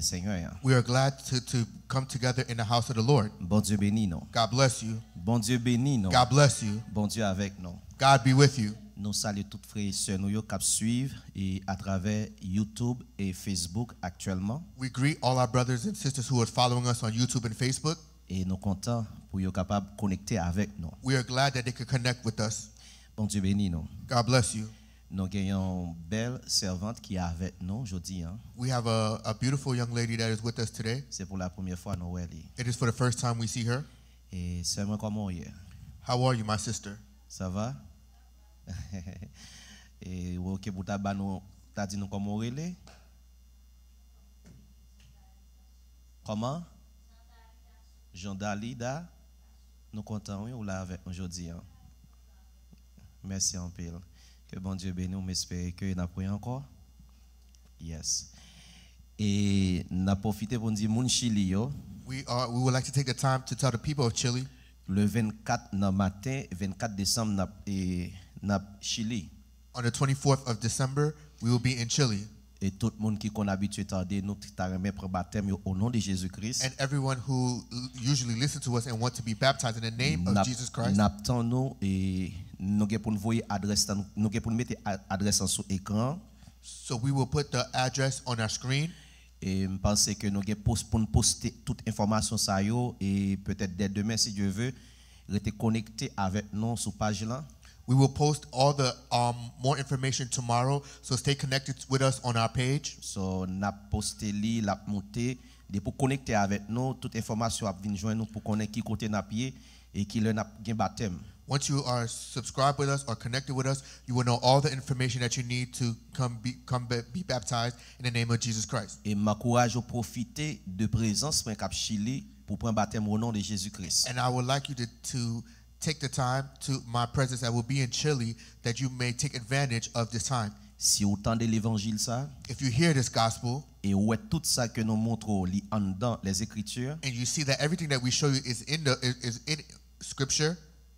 Seigneur. We are glad to come together in the house of the Lord. Bon Dieu bénit nous. God bless you. Bon Dieu bénit nous. God bless you. Bon Dieu avec nous. God be with you. Nous saluons toutes frères et sœurs nous qui suivent et à travers YouTube et Facebook actuellement. We greet all our brothers and sisters who are following us on YouTube and Facebook. Et nous contents pour être capables de connecter avec nous. We are glad that they could connect with us. Bon Dieu bénit nous. God bless you. Nous avons une belle servante qui est avec nous aujourd'hui. We have a beautiful young lady that is with us today. C'est pour la première fois nous voyons. It is for the first time we see her. Et seulement comment hier? How are you, my sister? Ça va? Et OK pour ta nous t'as dit nous comment relé? Comment? Jean Dalida. Nous comptons ou là avec aujourd'hui. Merci en pile. Que bon Dieu bénisse, on espère que nous prions encore. Yes. Et n'a profité pour dire mon Chili yo. We would like to take the time to tell the people of Chile. Le 24 matin, 24 décembre na Chili. On the 24th of December, we will be in Chile. Et tout le monde qui est habitué à nous prendre baptême au nom de Jésus-Christ. And everyone who usually listen to us and want to be baptized in the name of Jesus Christ. N'attendons et nous pour nous voyer adresse nous pour mettre adresse sur écran. So we will put the address on our screen. Et je pense que nous pour poster toute information ça yo et peut-être dès demain si Dieu veut rester connecté avec nous sur page là. We will post all the more information tomorrow, so stay connected with us on our page. So n'a posté li la monter de pour connecter avec nous toute information a venir joindre nous pour connaître qui côté n'a pied et qui le n'a gain baptême. Once you are subscribed with us or connected with us, you will know all the information that you need to be baptized in the name of Jesus Christ. Et m'encourage à profiter de présence pour Cap Chili pour prendre baptême au nom de Jésus-Christ. And I would like you to take the time to my presence that will be in Chile, that you may take advantage of this time. Si vous entendez l'évangile ça, if you hear this gospel, et ouais tout ça que nous montrons en dans les Écritures, and you see that everything that we show you is in Scripture,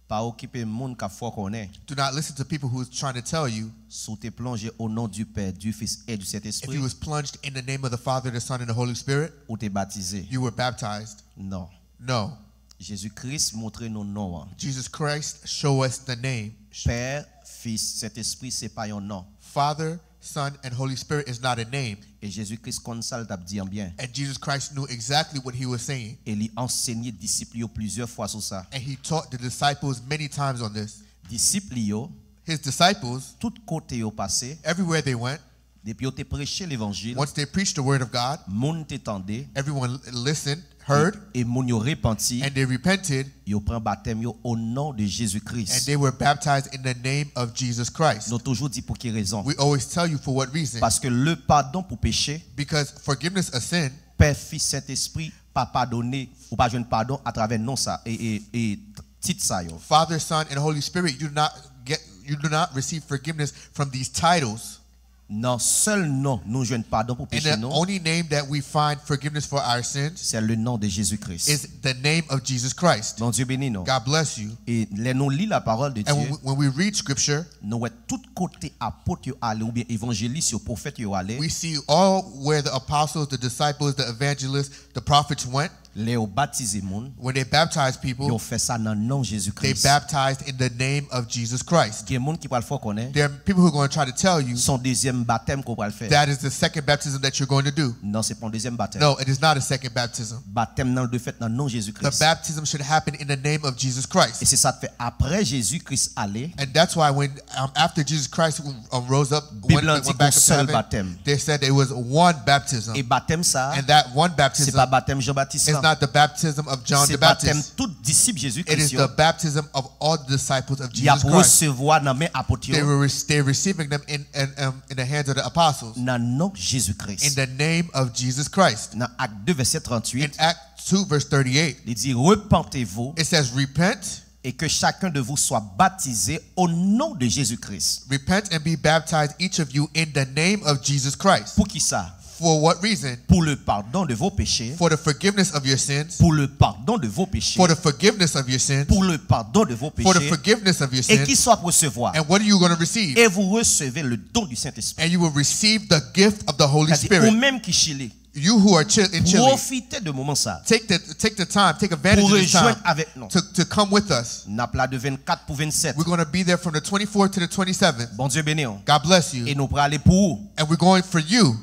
pas occuper monde qui foi connaît. Do not listen to people who is trying to tell you. Sous te plongé au nom du Père, du Fils et du If Saint-Esprit. you was plunged in the name of the Father, the Son, and the Holy Spirit, ou te baptisé. You were baptized. Non. No. Jésus-Christ montre nos noms. Jesus Christ show us the name. Père, Fils, Saint-Esprit, c'est pas un nom. Father, Son, and Holy Spirit is not a name. Et Jésus-Christ console t'a dit bien. And Jesus Christ knew exactly what he was saying. Et il enseigné disciples plusieurs fois sur ça. And he taught the disciples many times on this. Disciples, his disciples, tout côté au passé, everywhere they went, depuis ils prêché l'évangile, once they preached the word of God, monde t'entendait, everyone listened, heard, et monde yo repenti, and they repented, yo prend baptême yo au nom de Jésus-Christ. and they were baptized in the name of Jesus Christ. Nous toujours dit pour quelle raison? We always tell you for what reason. Parce que le pardon pour péché, because forgiveness of sin, Père, Fils, Saint-Esprit, pas pardonné ou pas jeune pardon à travers non ça et titre ça yo. Father, Son, and Holy Spirit, you do not receive forgiveness from these titles. Non, seul nom nous jeune pardon pour péché And the non. only name that we find forgiveness for our sins C'est le nom de Jésus-Christ. is the name of Jesus Christ. Bon Dieu béni nous. God bless you. Et les nous lit la parole de Dieu. And when we read Scripture, nous voyons tout côté apôtre yo aller ou bien évangéliste ou prophète yo aller. we see all where the apostles, the disciples, the evangelists, the prophets went. Les baptisé moun. When they baptized people, ils fait ça dans nom Jésus-Christ. they baptized in the name of Jesus Christ. Qui monde qui parle fort connaît. There are people who are going to try to tell you son deuxième baptême qu'on va le faire. that is the second baptism that you're going to do. Non, c'est pas un deuxième baptême. No, it is not a second baptism. Baptême dans le fait dans nom Jésus-Christ. The baptism should happen in the name of Jesus Christ. Et c'est ça fait après Jésus-Christ aller. And that's why when after Jesus Christ rose up, went back up to heaven, they said it was one baptism. Et baptême ça. And that one baptism. C'est pas baptême Jean-Baptiste. It's not the baptism of John the Baptist. Tout disciple Jésus-Christ. It is the baptism of all the disciples of Jesus Christ. Recevoir dans main apôtres. They're receiving them in the hands of the apostles. Dans nom Jésus-Christ. In the name of Jesus Christ. Dans Acte 2 verset 38. In Acts 2 verse 38. Il dit repentez-vous. It says repent. Et que chacun de vous soit baptisé au nom de Jésus-Christ. Repent and be baptized each of you in the name of Jesus Christ. Pour qui ça? For what reason? Pour le pardon de vos péchés. For the forgiveness of your sins. Pour le pardon de vos péchés. For the forgiveness of your sins. Pour le pardon de vos péchés. For the forgiveness of your sins. Et qui soit recevoir. And what are you going to receive? Et vous recevez le don du Saint-Esprit. And you will receive the gift of the Holy Spirit. Ou même qui chili. You who are in Chile, profitez de moment ça take the time, take advantage pour of this time rejoindre avec nous. to come with us. N'a plat de 24 pour 27. We're going to be there from the 24th to the 27th. Bon Dieu béni. On. God bless you. Et nous pour aller pour vous. And we're going for you.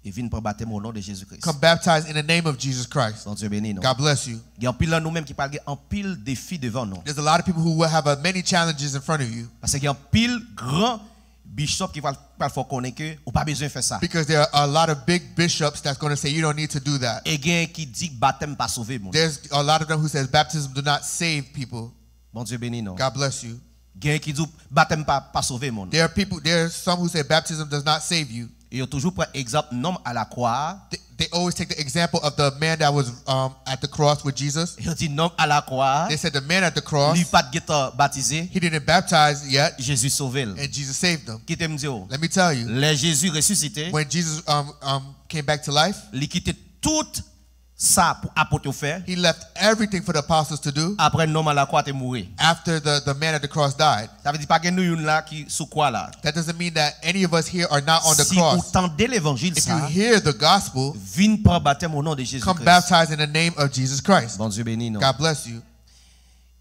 Et viens pour baptême au nom de Jésus-Christ. Come baptized in the name of Jesus Christ. Bon Dieu béni. Non. God bless you. Il y a un pile là nous-mêmes qui parle en pile défis devant nous. There's a lot of people who will have many challenges in front of you. Parce qu'il y a un pile grand bishop qui va faire connaître que ou pas besoin de faire ça. Because there are a lot of big bishops that's going to say you don't need to do that. Et quelqu'un qui dit que baptême pas sauver monde. There's a lot of them who says baptism do not save people. Bon Dieu béni non. God bless you. Quelqu'un qui dit baptême pas sauver monde. There are some who say baptism does not save you. Et il toujours prend exemple nom à la croix. They always take the example of the man that was at the cross with Jesus. Il dit nom à la croix. They said the man at the cross, Lui pas de baptisé. he didn't baptize yet, Jésus sauvé. and Jesus saved him. Qui t'aime dire? Let me tell you, Les Jésus ressuscité, when Jesus came back to life, il quitté tout ça pour apôtre faire. he left everything for the apostles to do Après nom à la croix t'es mourir. after the man at the cross died. Ça veut dire pas que nous une là qui sous croix là. That doesn't mean that any of us here are not on the Si vous cross. tendez l'évangile If you ça, hear the gospel, viens par baptême au nom de Jésus come Christ. baptized in the name of Jesus Christ. Bon Dieu béni nous. God bless you.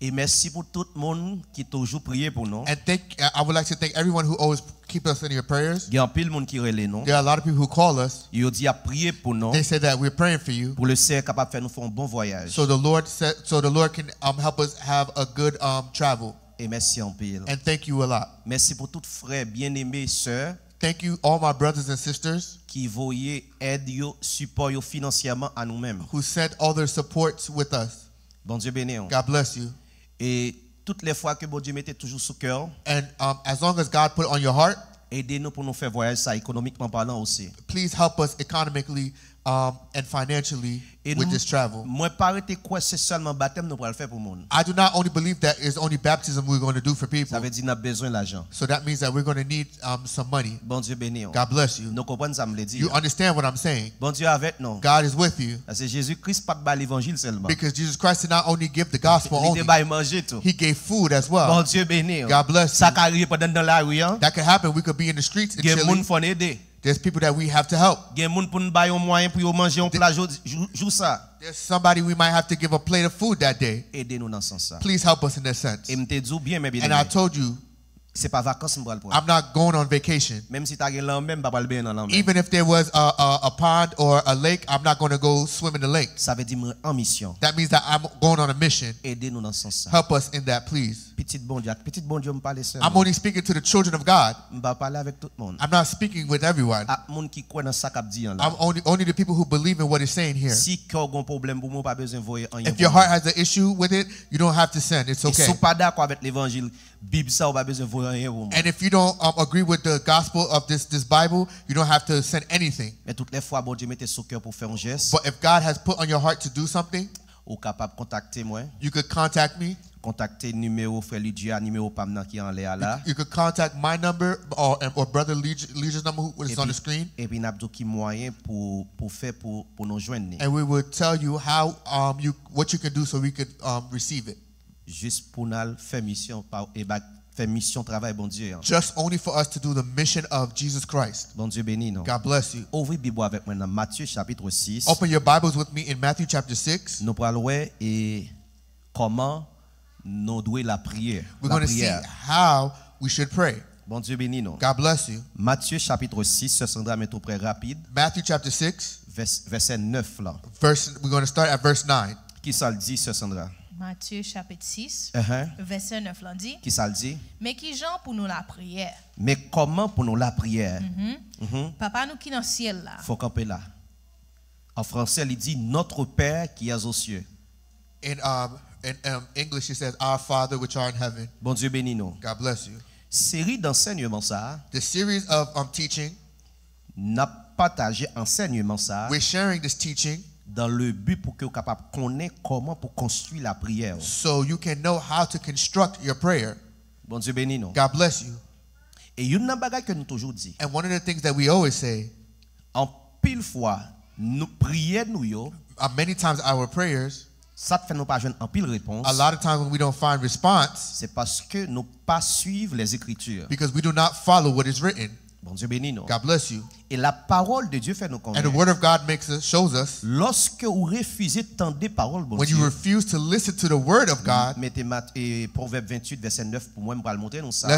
Et merci pour tout le monde qui toujours prié pour nous. And I would like to thank everyone who always keep us in your prayers. Il y a un pile monde qui relève nous. There are a lot of people who call us. Il dit à prier pour nous. They say that we're praying for you, Pour le Seigneur capable de faire nous faire un bon voyage. so the Lord can help us have a good travel. Et merci en pile. And thank you a lot. Merci pour tous frères bien-aimés sœurs Thank you, all my brothers and sisters qui voyaient aide yo, support yo financièrement à nous-mêmes. who sent all their supports with us. Bon Dieu béni. God bless you. Et toutes les fois que bon Dieu mettait toujours sous cœur, And as long as God put it on your heart, aidez-nous pour nous faire voyage ça économiquement parlant aussi. please help us economically and financially Et with nous, this travel. moi pas arrêter quoi c'est seulement baptême nous pour le faire pour monde. I do not only believe that it's only baptism we're going to do for people. Ça veut dire qu'on a besoin d'argent. So that means that we're going to need some money. Bon Dieu béni. God bless you. Nous comprenons ça me le You dire. understand what I'm saying? Bon Dieu avec nous. God is with you Parce que Jésus-Christ pas de l'évangile seulement. because Jesus Christ did not only give the gospel Il only, débat manger tout. he gave food as Bon well. Dieu béni. God bless Ça you. qui arrive pendant dans la rue, hein. That could happen. We could be in the streets in Il y a des gens Chile. qui font aider. There's people that we have to help. Il y a des gens pour nous bailler un moyen pour manger un plat jour ça. There's somebody we might have to give a plate of food that day. Aidez-nous dans ce sens ça. Please help us in that sense. Et me te dis bien mais bien. And I told you, C'est pas vacances me prendre. I'm not going on vacation. Même si tu as un même pas le bien dans l'homme. Even if there was a pond or a lake, I'm not going to go swim in the lake. Ça veut dire en mission. That means that I'm going on a mission. Aidez-nous dans ce sens ça. Help us in that, please. Petit bon Dieu me parle seul. I'm only speaking to the children of God. Me pas parler avec tout le monde. I'm not speaking with everyone. À monde qui croit dans ça qu'a dit là. I'm only the people who believe in what it's saying here. Si cœur a un problème pour moi pas besoin voyer rien. If your heart has an issue with it, you don't have to send. It's Et okay. si pas d'accord avec l'évangile, Bible ça pas besoin voyer rien pour moi. And if you don't agree with the gospel of this Bible, you don't have to send anything. Mais toutes les fois bon Dieu mette sur cœur pour faire un geste, But if God has put on your heart to do something, ou capable contacter moi, you could contact me. contacter numéro frère Lydia, numéro pamna qui en l'air là. You could contact my number or brother Legion's number who is on the screen. Et puis n'a qui moyen pour faire pour nous joindre. And we will tell you how what you can do so we could receive it. Juste pour nous faire mission par et faire mission travail bon Dieu. Just only for us to do the mission of Jesus Christ. Bon Dieu béni nous. God bless you. Ouvrez Bible avec moi dans Matthieu chapitre 6. Open your Bibles with me in Matthew chapter 6. Nous parlons ouais et comment nous devons la prière. We're La going to see prière. how we should pray. Bon Dieu béni nous. God bless you. Matthieu chapitre 6, ce sera mettre très rapide, Matthew chapter 6, verset 9 là. we're going to start at verse 9. Qui ça le dit ce sera? Matthieu chapitre 6, Uh-huh. verset 9 l'en dit. Qui ça le dit? Mais qui Jean pour nous la prière? Mais comment pour nous la prière? Papa nous qui dans le ciel là. Faut camper là. En français, il dit notre Père qui est aux cieux. In English, it says, Our Father which art in heaven. Bon Dieu béni nous. God bless you. Série d'enseignements ça, The series of teaching, n'a partagé enseignement ça we're sharing this teaching dans le but pour que vous capable connaître comment pour construire la prière. so you can know how to construct your prayer. Bon Dieu béni nous. God bless you. Et une bagage que nous toujours dit, And one of the things that we always say, en pile fois nous prions nous yo, many times our prayers, ça te fait nous pas joindre en pile réponse. a lot of times when we don't find response, C'est parce que nous pas suivre les écritures. because we do not follow what is written. Bon Dieu béni nous. God bless you. Et la parole de Dieu fait nous And the connaître. word of God shows us, Lorsque vous refusez de tendre parole de when you Dieu, refuse to listen to the word of God, mettez Proverbe 28, verset 9 pour moi, je vais le montrer nous ça.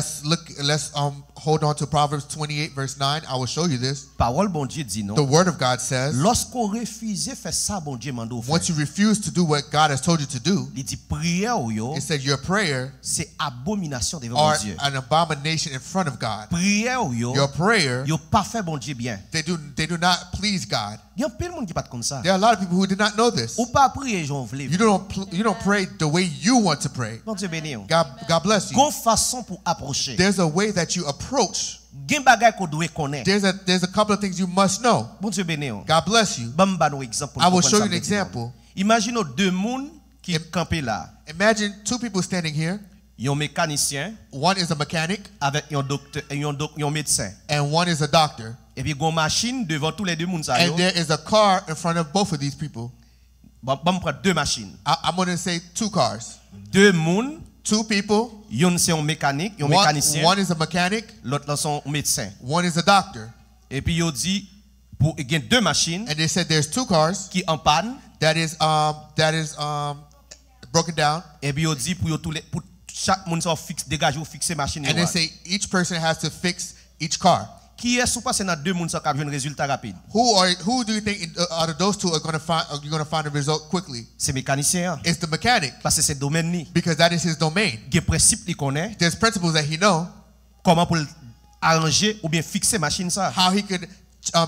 let's hold on to Proverbs 28, verse 9. I will show you this. Parole bon Dieu dit non. The word of God says, Lorsqu'on refuse faire ça, bon Dieu m'a dit once you refuse to do what God has told you to do, il dit prière ou yo, it said your prayer c'est abomination devant are bon Dieu. an abomination in front of God. Prière ou yo, Your prayer, yo pas fait bon Dieu bien. they do not please God. Il y a plein de monde qui pas comme ça. There are a lot of people who did not know this. Ou pas prier j'en voulais. You don't pray the way you want to pray. Bon Dieu béni. God bless you. Gon façon pour approcher. There's a way that you approach. Gen bagay qu'on doit connaître. There's a couple of things you must know. Bon Dieu béni. God bless you. Bam ba nou exemple. I will show you an example. Imagine deux moun qui campent là. Imagine two people standing here. Un mécanicien One is a mechanic avec un docteur un médecin. and one is a doctor. Et puis gon machine devant tous les deux moun ça yo. And there is a car in front of both of these people. Bam prend deux machines. I'm going to say two cars. Deux moun, Two people. yon c'est un mécanique, un mécanicien, One is a mechanic. l'autre là son médecin. One is a doctor. Et puis yo dit pour il y a deux machines And they said there's two cars qui en panne that is broken down. et puis yo dit pour yo tous les pour chaque monde ça fixe dégager ou fixer machine And they yo. say each person has to fix each car. Qui est sous passer dans deux monde ça qui a un résultat rapide? Who do you think out of those two are going to find a result quickly? C'est mécanicien It's the mechanic, parce que c'est domaine ni. because that is his domain. Il principe il connaît There's principles that he know, comment pour arranger ou bien fixer machine ça. how he could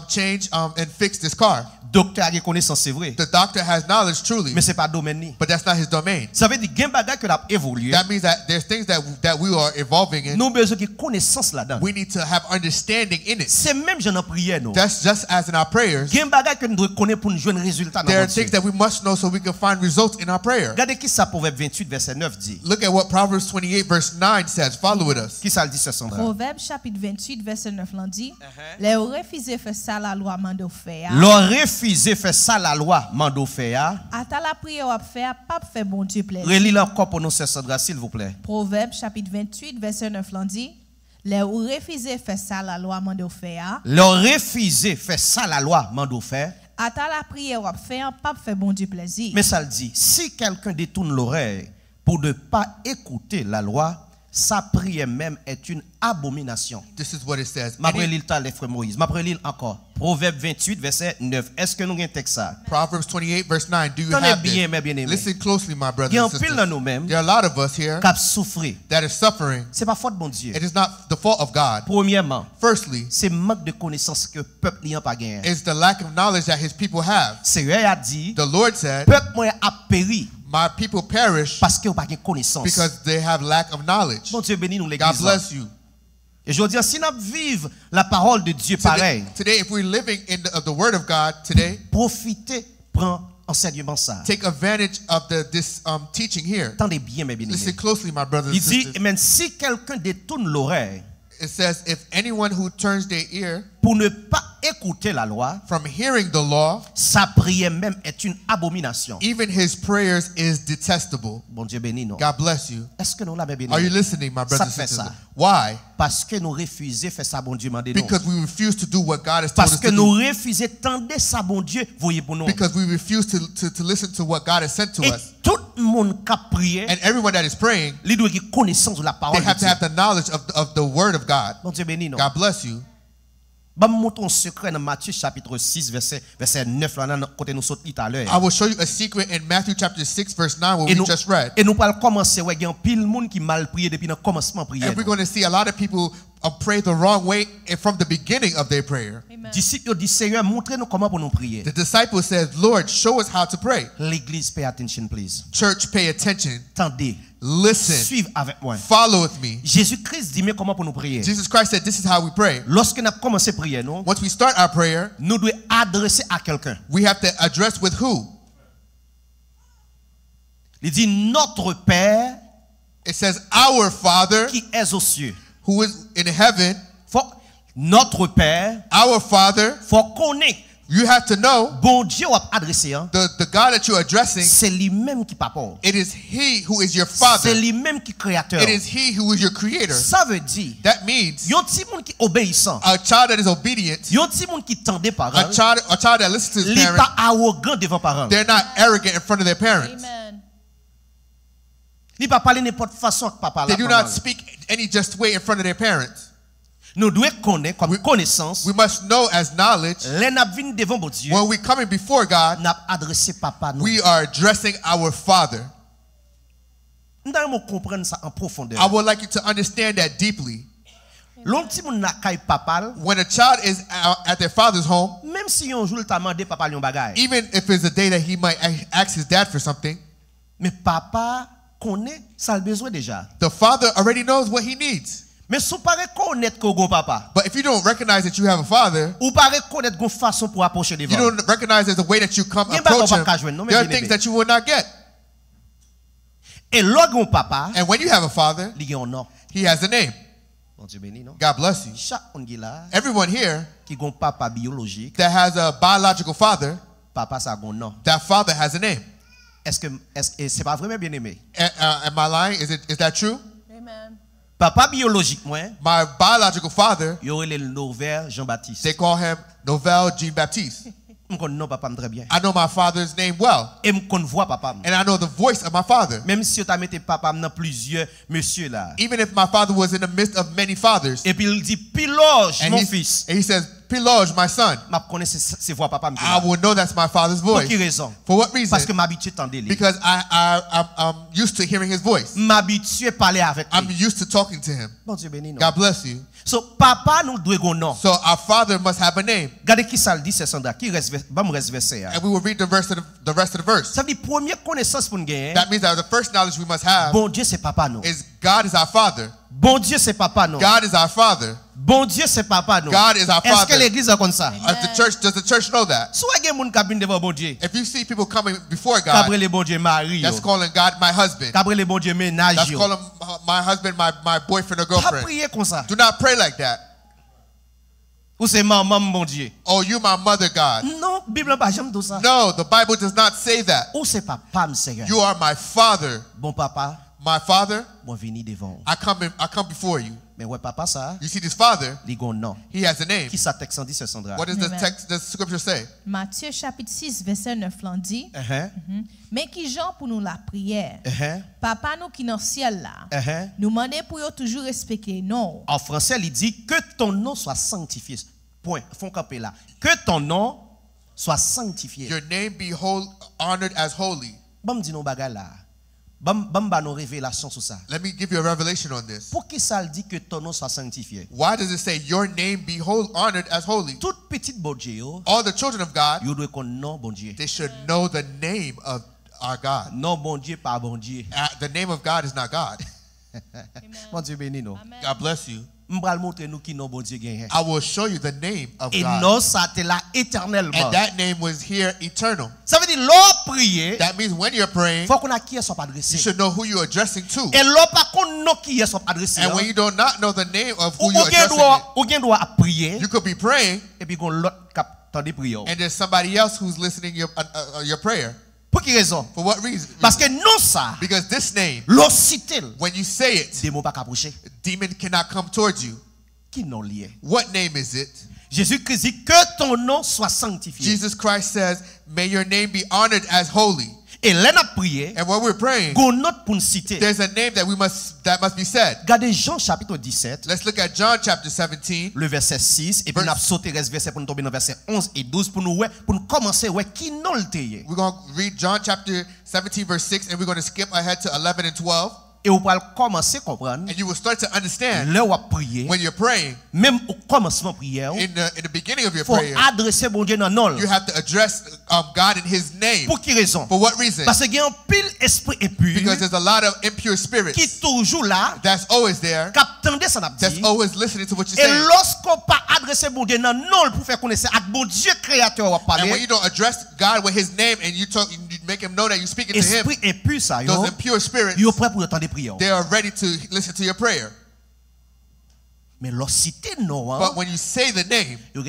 change and fix this car. Docteur a connaissance c'est vrai, The doctor has knowledge truly, mais c'est pas domaine ni. but that's not his domain. Ça veut dire gen bagay que l'a évolué. That means that there's things that we are evolving in. Nous besoin de connaissance là-dedans. We need to have understanding in it. C'est même j'en prière nous. That's just as in our prayers. Gen bagay que nous devons connaître pour nous jouer un résultat dans There are notre things that we must know so we can find results in our prayer. Regardez qui ça Proverbe 28 verset 9 dit. Look at what Proverbs 28 verse 9 says. Follow with us. Qui ça le dit ce Sandra? Proverbe chapitre 28, verset 9 l'en dit. Les refusé faire ça la loi mando faire. Leur refuser faire ça la loi mando faire. Ata la prière ou faire, pas fait bon Dieu plaisir. Relis encore pour nous ce Sandra s'il vous plaît. Proverbe chapitre 28, verset 9 l'en dit. Les refusé faire ça la loi mando faire. Leur refuser faire ça la loi mando faire. Ata la prière ou faire, pas fait bon Dieu plaisir. Mais ça le dit, si quelqu'un détourne l'oreille pour ne pas écouter la loi, sa prière même est une abomination. This is what it says. M'après lire les frères Moïse. M'après lire encore. Proverbe 28 verset 9. Est-ce que nous avons un texte ça? Proverbs 28 verse 9. Do you Tenez have bien, this? mes bien-aimés. Listen closely, my brothers Il y a and un pile sisters. dans nous-mêmes There are a lot of us here qui souffrent. that is suffering. C'est pas faute de bon Dieu. It is not the fault of God. Premièrement, Firstly, c'est manque de connaissance que le peuple n'a pas gagné. it's the lack of knowledge that his people have. Seigneur a dit, The Lord said, peuple moi a péri my people perish parce qu'il n'a pas de connaissance. because they have lack of knowledge. Bon Dieu bénit nous God l'église. bless you. Et je veux dire, si nous vivons la parole de Dieu pareil, Today, if we're living in the word of God today, profitez, prends enseignement ça. take advantage of this teaching here. Attendez bien, mes bien-aimés. Listen closely, my brothers and Il dit, sisters. même si quelqu'un détourne l'oreille It says, if anyone who turns their ear pour ne pas écouter la loi, from hearing the law, sa prière même est une abomination. even his prayers is detestable. Bon Dieu béni nous. God bless you. Est-ce que nous l'avons bien Are you aimé? listening, my brothers and fait sisters? ça. Why? Parce que nous refusons faire ça, bon Dieu m'a dit non. Because we refuse to do what God has told Parce us que to nous do. refusons tendre ça, bon Dieu, voyez pour nous. Because we refuse to listen to what God has sent to Et us. tout le monde qui a prié, And everyone that is praying, il doit avoir connaissance de la they parole de have to Dieu. have the knowledge of the word of God. Bon Dieu béni nous. God bless you. Je vais vous montrer un secret dans Matthieu chapitre 6, verset 9, là, côté nous saute tout à l'heure. I will show you a secret in Matthew chapter 6, verse 9, where Et we nous, just read. et nous allons commencer, ouais, il y a un pile monde qui mal prié depuis le commencement de prière. And we're going to see a lot of people pray the wrong way from the beginning of their prayer. Amen. Disciples disent, Seigneur, montrez-nous comment pour nous prier. The disciple says, Lord, show us how to pray. L'église, pay attention, please. Church, pay attention. Tendez, Listen. suivez avec moi. Follow with me. Jésus-Christ dit, mais comment pour nous prier? Jesus Christ said, this is how we pray. Lorsque nous avons commencé à prier, nous Once we start our prayer, devons adresser à quelqu'un. we have to address with who? Il dit, notre Père It says, our Father qui est aux cieux. who is in heaven, Notre Père, our Father, faut connaître You have to know bon Dieu ou adressé, hein, the God that you're addressing, c'est lui-même qui papa. it is He who is your C'est Father. lui-même qui créateur. It is He who is your Creator. Ça veut dire, That means yon ti moun qui obéissant, a child that is obedient, yon ti moun qui tendait parents, a child that listens to his li parents, pas arrogant devant parents. they're not arrogant in front of their parents. Amen. Li pas parler n'importe façon que papa They la do maman. not speak any just way in front of their parents. Nous devons connaître comme connaissance, We must know as knowledge, les n'a vinn devant bon Dieu, when we coming before God, n'a adressé papa nous. we are addressing our Father. Nous devons comprendre ça en profondeur. I would like you to understand that deeply. L'on ti moun n'a kay papa, When a child is at their father's home, même si yon jour t'a mandé papa yon bagay, even if it's a day that he might ask his dad for something, mais papa connaît ça le besoin déjà. the father already knows what he needs. Mais si vous pas reconnaître que vous papa, But if you don't recognize that you have a father, ou pas reconnaître une façon pour approcher you devant. don't recognize there's a way that you come Yen ba approach pa him, ka jwen, non, men there are bien things aimé. that you will not get. Et log yon papa, And when you have a father, li gen yon nom. he has a name. Bon Dieu béni, non? God bless you. Chaque moun ki la, Everyone here qui gon papa biologique, that has a biological father, papa sa gon nom. that father has a name. Est-ce que c'est pas vrai, bien aimé? Am I lying? Is that true? Amen. Papa biologique moi, My biological father, yo le Nouvelle Jean-Baptiste. they call him Novell Jean Baptiste. M kon non papa m très bien. I know my father's name well, Et m kon voix papa m. and I know the voice of my father. Même si yo ta mette papa m dans plusieurs monsieur là. Even if my father was in the midst of many fathers, Et puis il dit Piloge and mon he, fils. and he says, Piloj, my son, M'a connaît c'est voix papa m. I will know that's my father's Pour voice. qui raison? For what reason? Parce que m'habitué tendre lui. Because I'm used to hearing his voice. M'habitué parler avec I'm lui. used to talking to him. Bon Dieu béni non. God bless you. So papa nous doit gon nom. So our father must have a name. Regardez qui ça le dit c'est Sandra qui reste ba me reste verset. And we will read the rest of the verse. Ça veut dire première connaissance pour nous gagner. That means that the first knowledge we must have Bon Dieu c'est papa nous. is God is our father. Bon Dieu c'est papa nous. God is our father. Bon Dieu c'est papa nous. God is our Est-ce que father. l'église a comme ça? Does the church know that? Soit gen moun kabine devant bon Dieu. If you see people coming before God, Kabre le bon Dieu mari. that's calling God my husband. Kabre le bon Dieu ménage. That's calling my husband my boyfriend or Pas girlfriend. prier comme ça. Do not pray like that. Ou c'est maman bon Dieu. Oh, you my mother, God. Non, Bible pas jamais tout ça. No, the Bible does not say that. Ou c'est papa m Seigneur. You are my father. Bon papa, My father, moi vini devant. I come before you. Mais ouais papa ça, You see this father, li gon nom. he has a name. Qui ça texte dit c'est Sandra. What does the Amen. text, the scripture say? Matthieu chapitre 6, verset 9 l'en dit. Mais qui Jean pour nous la prière? Papa nous qui dans le ciel là, nous demandons pour nous toujours respecter non. En français, il dit que ton nom soit sanctifié. Point. Font camper là. Que ton nom soit sanctifié. Your name be honored as holy. Bam dit non bagay là. Bam ba nos révélations sur ça. Let me give you a revelation on this. Pour qui ça le dit que ton nom soit sanctifié? Why does it say your name be honored as holy? Toute petite bon Dieu, yo All the children of God, doit connaître non bon Dieu. they should know the name of our God. Non bon Dieu pas bon Dieu. The name of God is not God. Bon Dieu béni nous. God bless you. M'bral montrer nous qui non bon Dieu gagne. I will show you the name of Et God. non ça était là éternellement. And that name was here eternal. Ça veut dire l'on prier, That means when you're praying, faut qu'on a qui est soit you adressé. should know who you're addressing to. Et l'on pas qu'on non qui est soit adressé. And when you do not know the name of who Ou you're gen addressing, ou gen droit à prier you could be praying et puis gon l'autre cap tande prière. and there's somebody else who's listening your prayer. Pour quelle raison? For what reason? Parce que non ça, Because this name, l'on cite when you say it, démon pas approcher. demon cannot come towards you. Qui non lié? What name is it? Jésus-Christ dit que ton nom soit sanctifié. Jesus Christ says, may your name be honored as holy. Et là n'a prié, And when we're praying, gon note pour nous citer. there's a name that must be said. Regardez Jean chapitre 17, Let's look at John chapter 17. le verset 6 et puis Verse- nous sauter reste verset pour nous tomber dans verset 11 et 12 pour nous commencer ouais qui non le teye. We're going to read John chapter 17 verse 6 and we're going to skip ahead to 11 and 12. Et vous allez commencer à comprendre And you will start to understand là où à prier, when you're praying, même au commencement prière, in the beginning of your faut prayer, adresser bon Dieu dans nom. you have to address God in His name. Pour quelle raison? For what reason? Parce qu'il y a un pile esprit impur Because there's a lot of impure qui spirits est toujours là, that's always there, qui attendait ça n'a that's dit. always listening to what you're Et saying. lorsqu'on pas adresser bon Dieu dans nom pour faire connaître avec bon Dieu créateur on va And when parler, you don't address God with His name and you make Him know that you're speaking to Him, esprit impur ça those impure spirits, yo prêt pour entendre des prières. they are ready to listen to your prayer. Mais l'ocité non, But when you say the name, they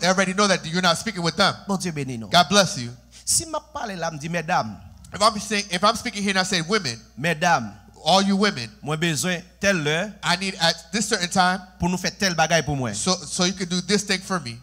already know that you're not speaking with them. Bon Dieu béni nous. God bless you. Si m'a parlé là, me dit mesdames. If I'm speaking here and I say women, mesdames, all you women, moi besoin telle heure. I need at this certain time pour nous faire tel bagaille pour moi. So you can do this thing for me.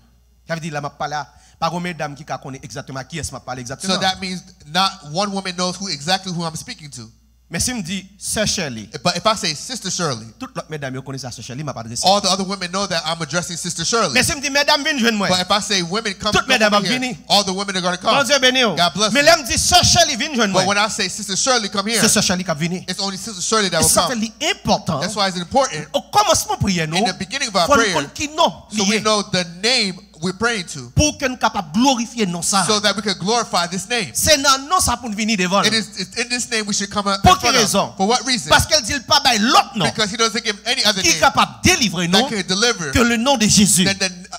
Ça veut dire là m'a parlé pas une mesdames qui connaît exactement qui est m'a parlé exactement. So that means not one woman knows exactly who I'm speaking to. Mais si me dit Sœur Shirley, but if I say Sister Shirley, toutes les mesdames connaissent Sœur Shirley m'a pas adressé. All the other women know that I'm addressing Sister Shirley. Mais si me dit mesdames viennent joindre moi. But if I say women come toutes mesdames over here, venir. all the women are going to come. Bon Dieu béni. God bless mais là me dit Sœur Shirley viennent joindre moi. But when I say Sister Shirley come here, c'est Sœur Shirley qui venir. It's only Sister Shirley that will ça come. fait important. That's why it's important. Au commencement prière nous. In the beginning of our prayer, so we know the name we're praying to, pour que nous capable glorifier non ça. So that we can glorify this name. C'est non non ça pour venir devant. It's in this name we should come up. Pour quelle raison? For what reason? Parce qu'elle dit pas by l'autre nom. Because he doesn't give any other qui name. Qui capable délivrer non? Que le nom de Jésus.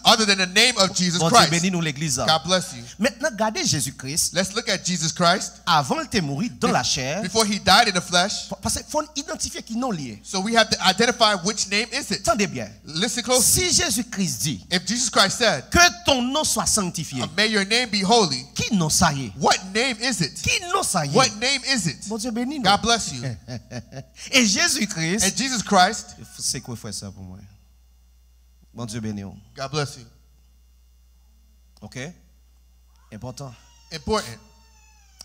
Other than the name of Jesus bon Christ. Dieu bénis nous l'église. God bless you. Maintenant regardez Jésus-Christ. Let's look at Jesus Christ. Avant de mourir dans la chair. Before he died in the flesh. Parce qu'il faut identifier qui non lié. So we have to identify which name is it. Attendez bien. Listen closely. Si Jésus-Christ dit. If Jesus Christ said. Que ton nom soit sanctifié. May your name be holy. Qui non ça y est? What name is it? Qui non ça y est? What name is it? Bon Dieu béni nous. God bless you. Et Jésus-Christ. And Jesus Christ. C'est quoi faire ça pour moi? Bon Dieu béni. God bless you. OK? Important. Important.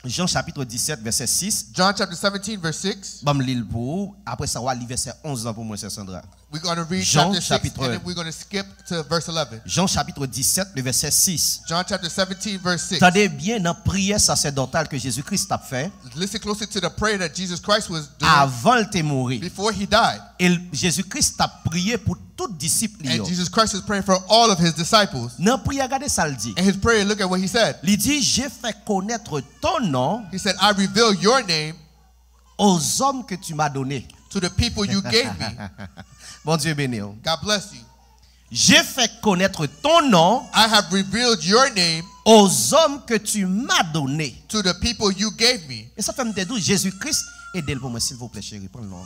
Jean chapitre 17 verset 6. John chapter 17 verse 6. Bam lire pour après ça on va lire verset 11 pour moi c'est Sandra. We're going to read Jean chapter 6 and then we're going to skip to verse 11. Jean chapitre 17 le verset 6. John chapter 17 verse 6. Attendez bien dans prière sacerdotale que Jésus-Christ a fait. Listen closely to the prayer that Jesus Christ was doing. Avant de mourir. Before he died. Et Jésus-Christ a prié pour tout disciple. And Jesus Christ was praying for all of his disciples. Dans prière regardez ça le dit. And his prayer, look at what he said. Il dit j'ai fait connaître ton nom. He said I reveal your name aux hommes que tu m'as donnés. To the people you gave me. Bon Dieu béni. God bless you. J'ai fait connaître ton nom. I have revealed your name aux hommes que tu m'as donnés. To the people you gave me. Et ça fait me dire Jésus-Christ aidez-le pour moi s'il vous plaît chérie, prends le nom.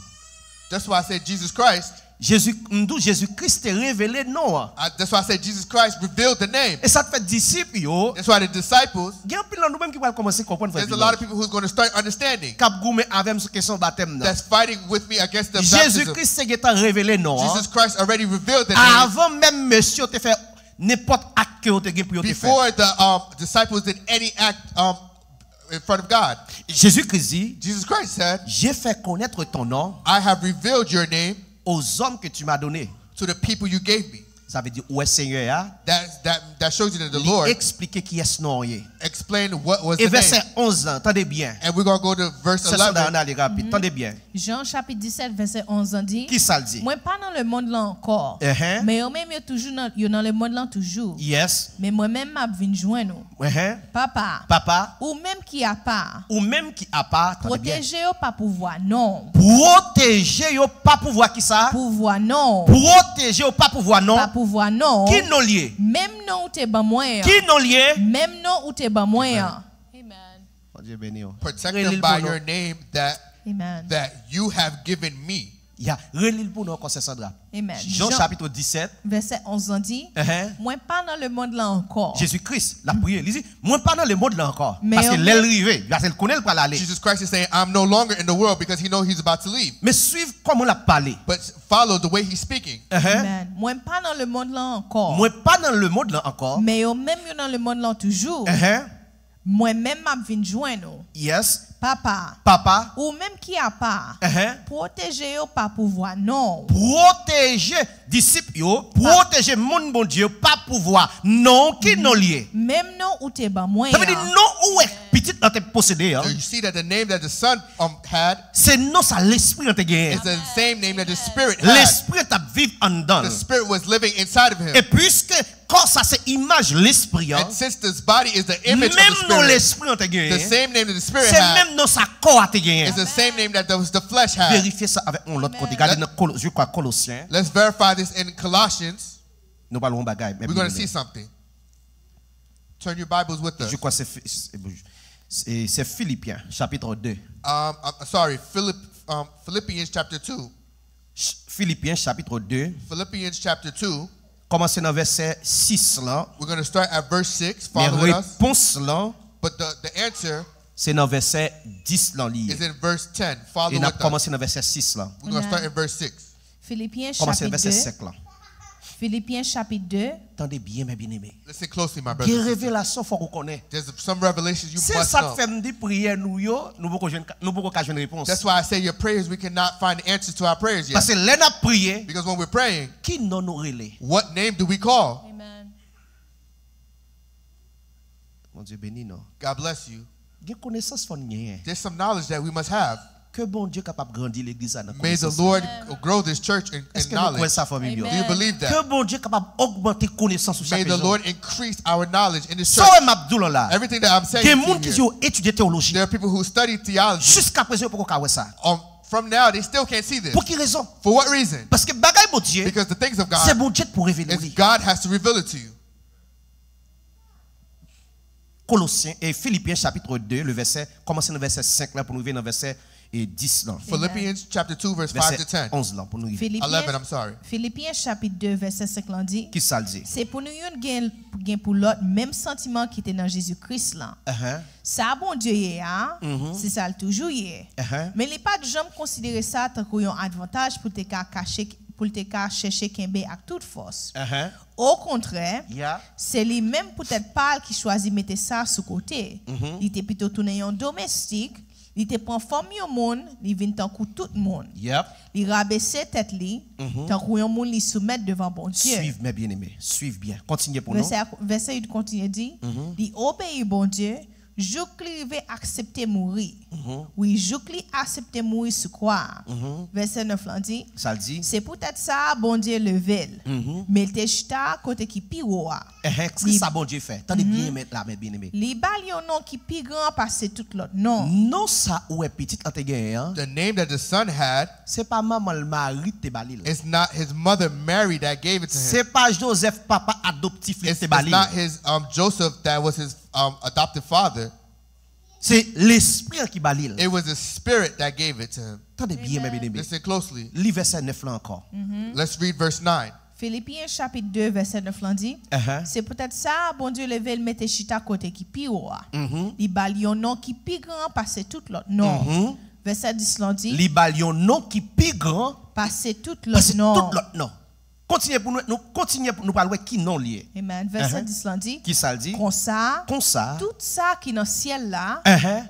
That's why I said Jesus Christ. Jésus-Christ est révélé non. That's why I said Jesus Christ revealed the name. Et ça fait disciples yo. That's why the disciples. There's a lot of people who's going to start understanding. That's fighting with me against the Jésus-Christ est révélé non. Jesus Christ already revealed the name. Avant même monsieur te fait n'importe acte que te pour te faire. Before the disciples did any act in front of God. Jésus-Christ dit. Jesus Christ said. J'ai fait connaître ton nom. I have revealed your name. Aux hommes que tu m'as donnés. To the people you gave me. Ça veut dire où est Seigneur? That shows you that the Lord. Expliquer qui est ce nom. Explain what was the name. Et verset 11, attendez bien. And we're going to go to verse 11. Attendez bien. Jean chapitre 17 verset 11 dit. Qui ça dit? Moi pas dans le monde là encore. Mais moi même toujours dans le monde là toujours. Yes. Mais moi même m'a vinn joindre. Papa. Papa. Ou même qui a pas. Ou même qui a pas. Protéger yo pas pouvoir non. Protéger yo pas pouvoir qui ça? Pouvoir non. Protéger yo pas pouvoir non. Pas pouvoir non. Qui non lié? Même non ou te ban moyen. Qui non lié? Même non ou te ban moyen. Amen. Protect them by your name that you have given me. Relil pour nous encore c'est Sandra. Amen. Jean chapitre 17 verset 11 dit moi pas dans le monde là encore. Jésus-Christ l'a prié, il dit moi pas dans le monde là encore parce que l'elle arrivé, parce qu'il connaît pour aller. Jesus Christ is saying I'm no longer in the world because he knows he's about to leave. Mais suivre comment il a parlé. But follow the way he's speaking. Amen. Moi pas dans le monde là encore. Moi pas dans le monde là encore. Mais même dans le monde là toujours. Moi même m'a vinn joindre. Yes. Papa. Ou même qui a pas. Protéger yo pas pouvoir non. Protéger disciples yo, protéger mon bon Dieu pas pouvoir non qui non lié. Même non ou te ba moyen. Ça veut dire non ou est petit dans tes possédé. You see that the name that the son had. C'est non ça l'esprit dans tes gagné. It's the same name that the spirit had. L'esprit t'a vivre en dedans. The spirit was living inside of him. Et puisque quand ça c'est image l'esprit. And since this body is the image of the spirit. Même non l'esprit dans tes gagné. The same name that the spirit had. Même non ça corps à tes gagné. It's the same name that the flesh had. Vérifiez ça avec l'autre côté. Regardez dans je crois Colossiens. Let's verify this in Colossians. Nous parlons bagaille. We're going to see something. Turn your Bibles with us. Je crois c'est Philippiens chapitre 2. Sorry, Philippians chapter 2. Philippiens chapitre 2. Philippians chapter 2. Commencez dans verset 6 là. We're going to start at verse 6. Mais Follow with us. réponse là, But the answer c'est dans verset 10 là lié. is in verse 10. Follow Et on a with us. commencé dans verset 6 là. We're going to start in verse 6. Philippiens Commencez chapitre verset 2. 5 là. Philippiens chapitre 2. Attendez bien mes bien-aimés. Listen closely, my Des brothers. and sisters. révélations faut qu'on connaît. There's some revelations you C'est must ça know. que fait me dire prière nous yo, nous pouvons pas jouer une réponse. That's why I say your prayers, we cannot find the answers to our prayers Parce yet. que là n'a prié, Because when we're praying, qui non nous relais? what name do we call? Amen. Mon Dieu béni non. God bless you. Il y a connaissance faut gagner. There's some knowledge that we must have. Que bon Dieu capable grandir l'église dans May the connaissance. Lord grow this church in Est-ce que nous croyons knowledge. ça famille? Amen. Do you believe Que that? bon Dieu capable augmenter connaissance sur May chaque the jour. Lord increase our knowledge in this Ça church. m'abdoul là. Everything that I'm saying Des to gens qui you here, ont étudié théologie. there are people who study theology. Jusqu'à présent pour qu'on ça. From now, they still can't see this. Pour quelle raison? For what reason? Parce que bagaille bon Dieu, Because the things of c'est God bon Dieu pour révéler is lui. God has to reveal it to you. Colossiens et Philippiens chapitre 2, le verset, commencez dans le verset 5 là pour nous venir dans le verset 10 là. Philippians chapter 2, verse 5 to 10. Verset 11 là pour nous arriver. 11, I'm sorry. Philippiens chapitre 2 verset 5 là dit. Qui ça le dit? C'est pour nous gain pour l'autre même sentiment qui était dans Jésus-Christ là. Ça bon Dieu y a, c'est ça le toujours y est. Mais il pas de jamais considérer ça tant qu'un avantage pour te cacher pour te chercher Kembe avec toute force. Au contraire, c'est lui-même peut-être pas qui choisit mettre ça sous côté. Il était plutôt tourné en domestique, il était prend forme au monde, il vient tant que tout le monde. Il rabaisser tête li, tant que un monde li soumettre devant bon Dieu. Suivez mes bien-aimés, suivez bien. Continuez pour nous. Verset 8 continue dit, il obéit bon Dieu. Joukli veut accepter mourir. Oui, Joukli accepter mourir sous quoi? Verset 9 là dit. Ça le dit. C'est peut-être ça, bon Dieu level. Mais il te chita côté qui pire. Qu'est-ce que ça bon Dieu fait? Attendez bien mettre là mes bien-aimés. Li bal yon nom qui plus grand passer tout l'autre non. Non ça ou est petit quand tu gagné hein. The name that the son had C'est pas maman le mari te balil. is not his mother Mary that gave it to him. C'est pas Joseph papa adoptif It's te balil. not his Joseph that was his adopted father. C'est l'esprit qui balil. It was the spirit that gave it to him. Attendez bien mes bien-aimés. Listen closely. Lis verset 9 là encore. Let's read verse 9. Philippiens chapitre 2 verset 9 là dit. C'est peut-être ça, bon Dieu level mette chita côté qui pire. Li bal yon nom qui plus grand passer tout l'autre non. Verset 10 là dit. Li bal yon nom qui plus grand passer tout passer l'autre non. tout l'autre non. Continuez pour nous parler qui non lié. Amen. Verset 10 là dit. Qui ça le dit? Comme ça, Tout ça qui dans le ciel là,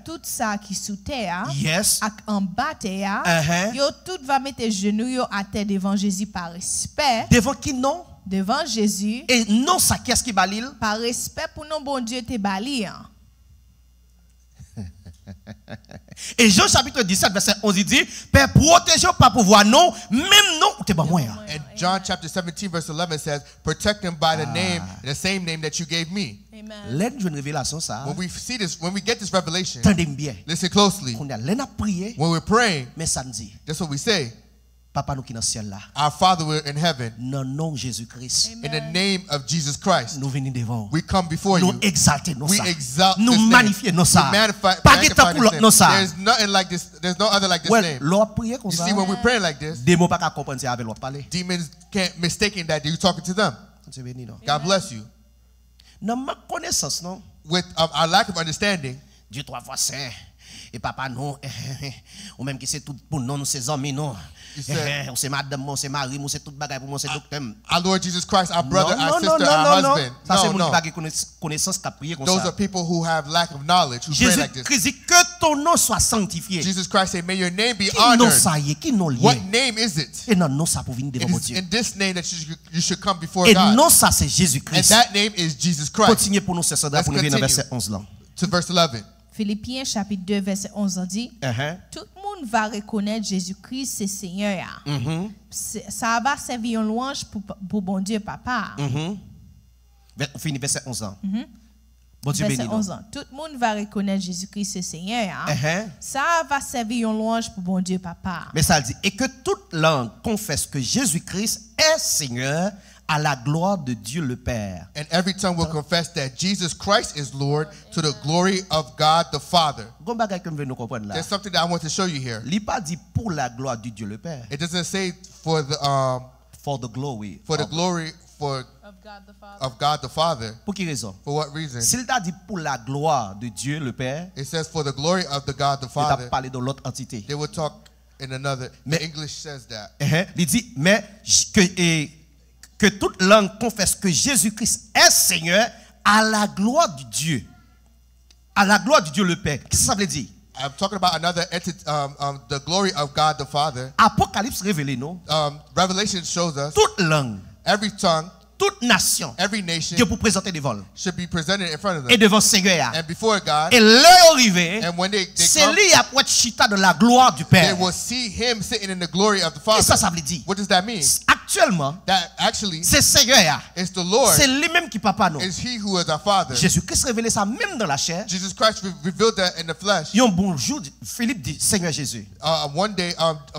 tout ça qui sous terre, Yes. ak en bas terre, yo tout va mettre genoux yo à terre devant Jésus par respect, Devant qui non? devant Jésus, Et non ça qu'est-ce qui balil? par respect pour non bon Dieu te bali. Et Jean chapitre 17 verset 11 il dit Père protégez pas pouvoir non même non t'es pas moi. And John chapter 17 verse 11 says, protect them by the name, the same name that you gave me. Amen. L'aide une révélation ça. When we see this, when we get this revelation, Tendez bien. listen closely. On a l'aide à prier When we're praying, mais ça nous dit that's what we say. Papa nous qui dans le ciel là. Our Father who are in heaven, Dans le nom de Jésus-Christ. in the name of Jesus Christ, Nous venons devant. we come before Nous you. exalter nos We ça. exalt Nous this name. magnifier nos ça. We magnify Pas this guetta pour name. nos ça. There's nothing like this. There's no other like this Ouais, name. l'on prier comme You ça. see, when we pray like this, Des mots pas qu'à comprendre c'est avec l'on parler. demons can't mistaken that you're talking to them. C'est béni non. God bless you. Dans ma connaissance non. With our lack of understanding, Dieu trois fois saint. Et papa non. Ou même qui c'est tout pour nous ses amis non. On c'est madame, on c'est mari, on c'est tout bagage pour moi c'est docteur. our Lord Jesus Christ, our brother, Non, our non, sister, non, our non, husband. Ça c'est No, mon no. bagage connaissance qui prier comme Those ça. are people who have lack of knowledge, who pray Jésus like this. Christ dit que ton nom soit sanctifié. Jesus Christ said, may your name be Qui nom honored. ça y est, qui nom What lié. name is it? Et non, non ça pour venir It devant is Dieu. in this name that you should come before Et God. non ça c'est And Jésus-Christ. that name is Jesus Christ. Continuez pour nous ce soir pour nous venir dans Let's verset 11 là. To verse 11. Philippiens chapitre 2 verset 11 dit. Tout le monde va reconnaître Jésus-Christ c'est Seigneur. Ça va servir une louange pour bon Dieu papa. On finit verset 11 ans. Bon Dieu Verset béni. 11 ans. Tout le monde va reconnaître Jésus-Christ c'est Seigneur. Ça va servir une louange pour bon Dieu papa. Mais ça dit et que toute langue confesse que Jésus-Christ est Seigneur à la gloire de Dieu le Père. And every tongue will confess that Jesus Christ is Lord to the glory of God the Father. There's something that I want to show you here. Il pas dit pour la gloire de Dieu le Père. It doesn't say for the glory. Of God the Father. Pour quelle raison? For what reason? S'il t'a dit pour la gloire de Dieu le Père, it says for the glory of the God the il Father. t'a parlé de l'autre entité. They will talk in another. The English says that. Il dit mais que toute langue confesse que Jésus-Christ est Seigneur à la gloire de Dieu. À la gloire de Dieu le Père. Qu'est-ce que ça veut dire? I'm talking about another entity, the glory of God the Father. Apocalypse révélé, non? Revelation shows us toute langue, every tongue, toute nation, every nation Dieu pour présenter devant should be presented in front of them. Et devant Seigneur. And before God. Et l'heure arrivée, and when they c'est lui à être chita de la gloire du Père. They will see him sitting in the glory of the Father. Qu'est-ce que ça veut dire? What does that mean? Actuellement, that actually, c'est Seigneur. It's the Lord. C'est lui-même qui papa nous. It's he who is our Father. Jésus-Christ révélé ça même dans la chair. Jesus Christ revealed that in the flesh. Un bonjour, Philippe dit Seigneur Jésus. One day,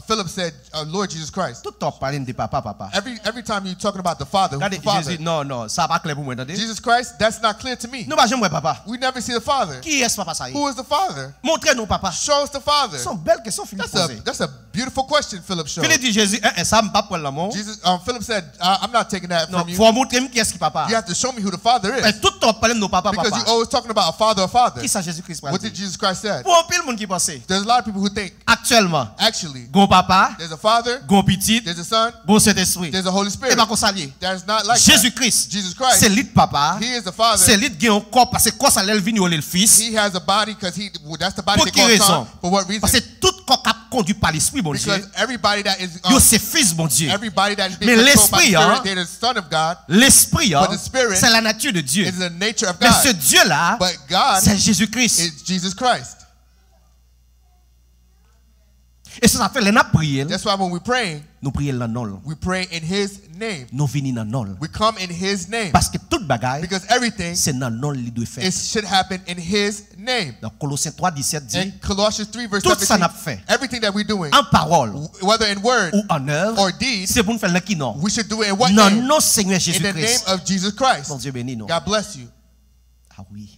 Philip said, Lord Jesus Christ. Tout le temps parler de papa. Every time you're talking about the Father, who's the Father? Jésus, non, ça pas clair pour moi, entendez? Jesus Christ, that's not clear to me. Nous pas jamais papa. We never see the Father. Qui est ce papa ça? Who is the Father? Montrez-nous papa. Show us the Father. C'est une belle question Philippe posée. That's a beautiful question Philip showed. Philippe dit Jésus, ça me pas pour l'amour. Jesus, Philip said, I'm not taking that from you. Faut montrer qui est-ce qui papa. You have to show me who the Father is. Mais tout le temps parler de nos papa. Because you're always talking about a father. Qui ça Jésus-Christ? What did Jesus Christ say? Pour un pile monde qui pense. There's a lot of people who think. Actuellement. Actually. Gon papa. There's a Father. Gon petit. There's a Son. Gon Saint-Esprit. There's a Holy Spirit. Et pas qu'on s'allie. There's not like Jésus-Christ. Jesus Christ. C'est lui papa. He is the Father. C'est lui qui a un corps parce que quoi ça l'élève le fils. He has a body because that's the body they call Son. For what reason? Parce que tout corps conduit par l'esprit bon Dieu. Because everybody that is c'est fils bon Dieu. Everybody that is being controlled by the Spirit, they're the Son of God. L'esprit c'est la nature de Dieu. It's the nature of God. Mais ce Dieu là, but God, c'est Jésus-Christ. It's Jesus Christ. Et ça fait les n'a prier. That's why when we pray, nous prions dans nom. We pray in His name. Nous venons dans nom. We come in His name. Parce que toute bagaille, because everything, c'est dans nom li doit faire. It should happen in His name. Dans Colossiens 3:17 dit. In Colossians 3 verse 17. Tout ça n'a fait. Everything that we're doing. En parole. Whether in word ou en œuvre. Or deed. C'est pour nous faire le qui non. We should do it in what non, name? Non, Seigneur Jésus-Christ. In the name of Jesus Christ. Bon Dieu béni nous. God bless you. Ah oui.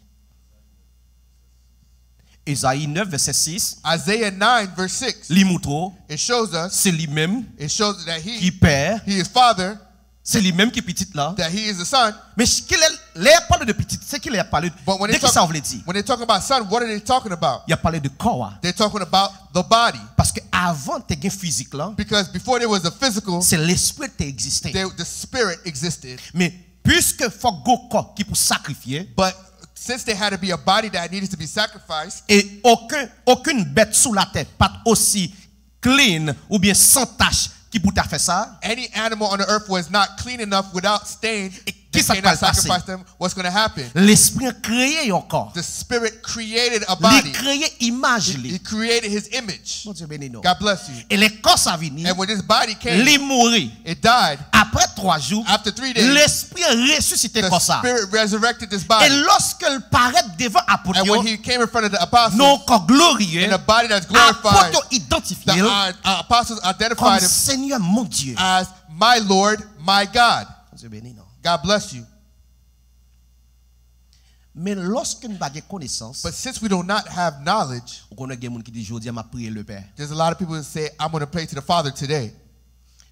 Isaïe 9 verset 6. Isaiah 9 verse 6. It shows us. C'est lui-même. It shows that qui père. He is Father. C'est lui-même qui petit là. That he is the Son. Mais qu'il est parlé de petit, c'est qu'il a parlé de qui ça veut dire. When they talk about son, what are they talking about? Il a parlé de corps. They're talking about the body. Parce que avant tu gain physique là. Because before there was a physical. C'est l'esprit qui existait. The spirit existed. Mais puisque faut go corps qui pour sacrifier. But since there had to be a body that needed to be sacrificed. Et aucune bête sous la terre pas aussi clean ou bien sans tache qui pour ta faire ça. Any animal on the earth was not clean enough without stain. Qui ça va sacrifice them? What's going to happen? L'esprit a créé un corps. The spirit created a body. Il créé image. He created his image. Bon Dieu béni nous. God bless you. Et les corps ça venu. And when this body came, il mourit. It died. Après 3 jours, after 3 days, l'esprit a ressuscité comme ça. The spirit resurrected this body. Et lorsqu'il paraît devant apôtres, and when he came in front of the apostles, non corps glorieux, in a body that's glorified, the apostles identified him Seigneur mon Dieu, as my Lord, my God. God bless you. Mais lorsque nous n'avons pas connaissance, but since we do not have knowledge, there's a lot of people that say, I'm going to pray to the Father today.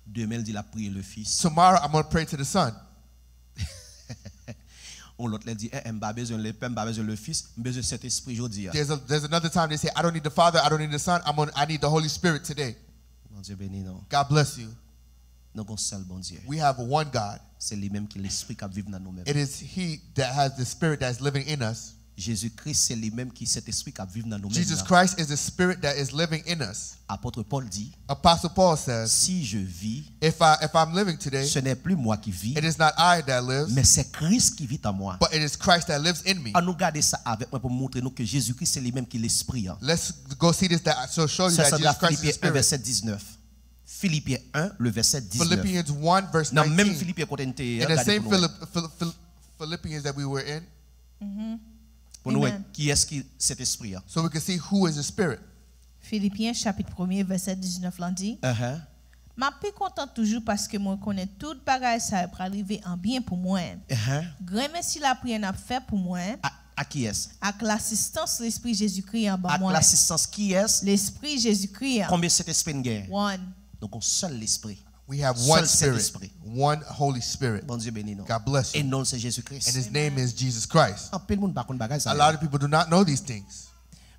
Demain, il a prié le Fils. Tomorrow, I'm going to pray to the Son. L'autre dit, pas besoin le Père, pas besoin le Fils, besoin cet esprit aujourd'hui. There's another time they say, I don't need the Father, I don't need the Son, I need the Holy Spirit today. God bless you. We have one God. It is He that has the Spirit that is living in us. Jésus-Christ c'est lui-même qui cet esprit qui vit dans nous. Jesus Christ is the Spirit that is living in us. Apôtre Paul dit, Apostle Paul says, si je vis, if I'm living today, ce n'est plus moi qui vis, it is not I that lives, mais c'est Christ qui vit en moi. But it is Christ that lives in me. On nous garder ça avec moi pour montrer nous que Jésus-Christ c'est lui-même qui l'esprit. Let's go see this so show you that Jesus Christ is the Spirit. Verset 19. Philippiens 1, le verset 19. Philippians 1, verse 19. Même Philippiens in the same Philippians that we were in. Pour nous, qui est-ce qui cet esprit? So we can see who is the Spirit. Philippiens chapitre 1 verset 19 l'en dit. m'a plus content toujours parce que moi connais toute bagaille ça pour arriver en bien pour moi. Grand merci la prière n'a fait pour moi. À qui est-ce? Avec l'assistance de l'Esprit Jésus-Christ en bas moi. Avec l'assistance qui est? L'Esprit Jésus-Christ. Combien cet esprit de guerre? One. Donc un seul esprit. We have one Spirit, one Holy Spirit. Bon Dieu béni nous. God bless you. Et non c'est Jésus-Christ. And His name is Jesus Christ. En pile monde pas connait bagaille ça. A lot of people do not know these things.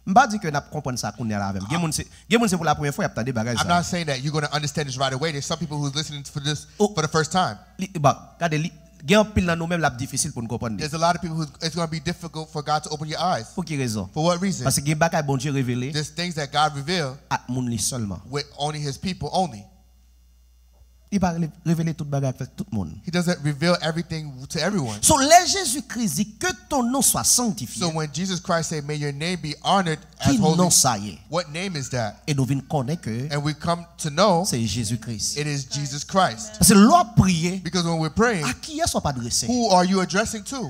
M'pa dit que n'a comprendre ça connait là avec. Gen monde c'est pour la première fois y a attendre bagaille ça. I'm not saying that you're going to understand this right away. There's some people who's listening for this for the first time. Bah, regardez gen pile dans nous même la difficile pour nous comprendre. There's a lot of people who it's going to be difficult for God to open your eyes. Pour quelle raison? For what reason? Parce que gen bagaille bon Dieu révélé. There's things that God revealed à monde li seulement. With only His people only. Il va révéler toute bagarre avec tout le monde. He doesn't reveal everything to everyone. So les Jésus-Christ dit que ton nom soit sanctifié. So when Jesus Christ said, "May your name be honored as holy," what name is that? Et nous venons connaître que and we come to know c'est Jésus-Christ. It is Jesus Christ. Parce que l'on prier. Because when we're praying, à qui est-ce qu'on pas adressé? Who are you addressing to?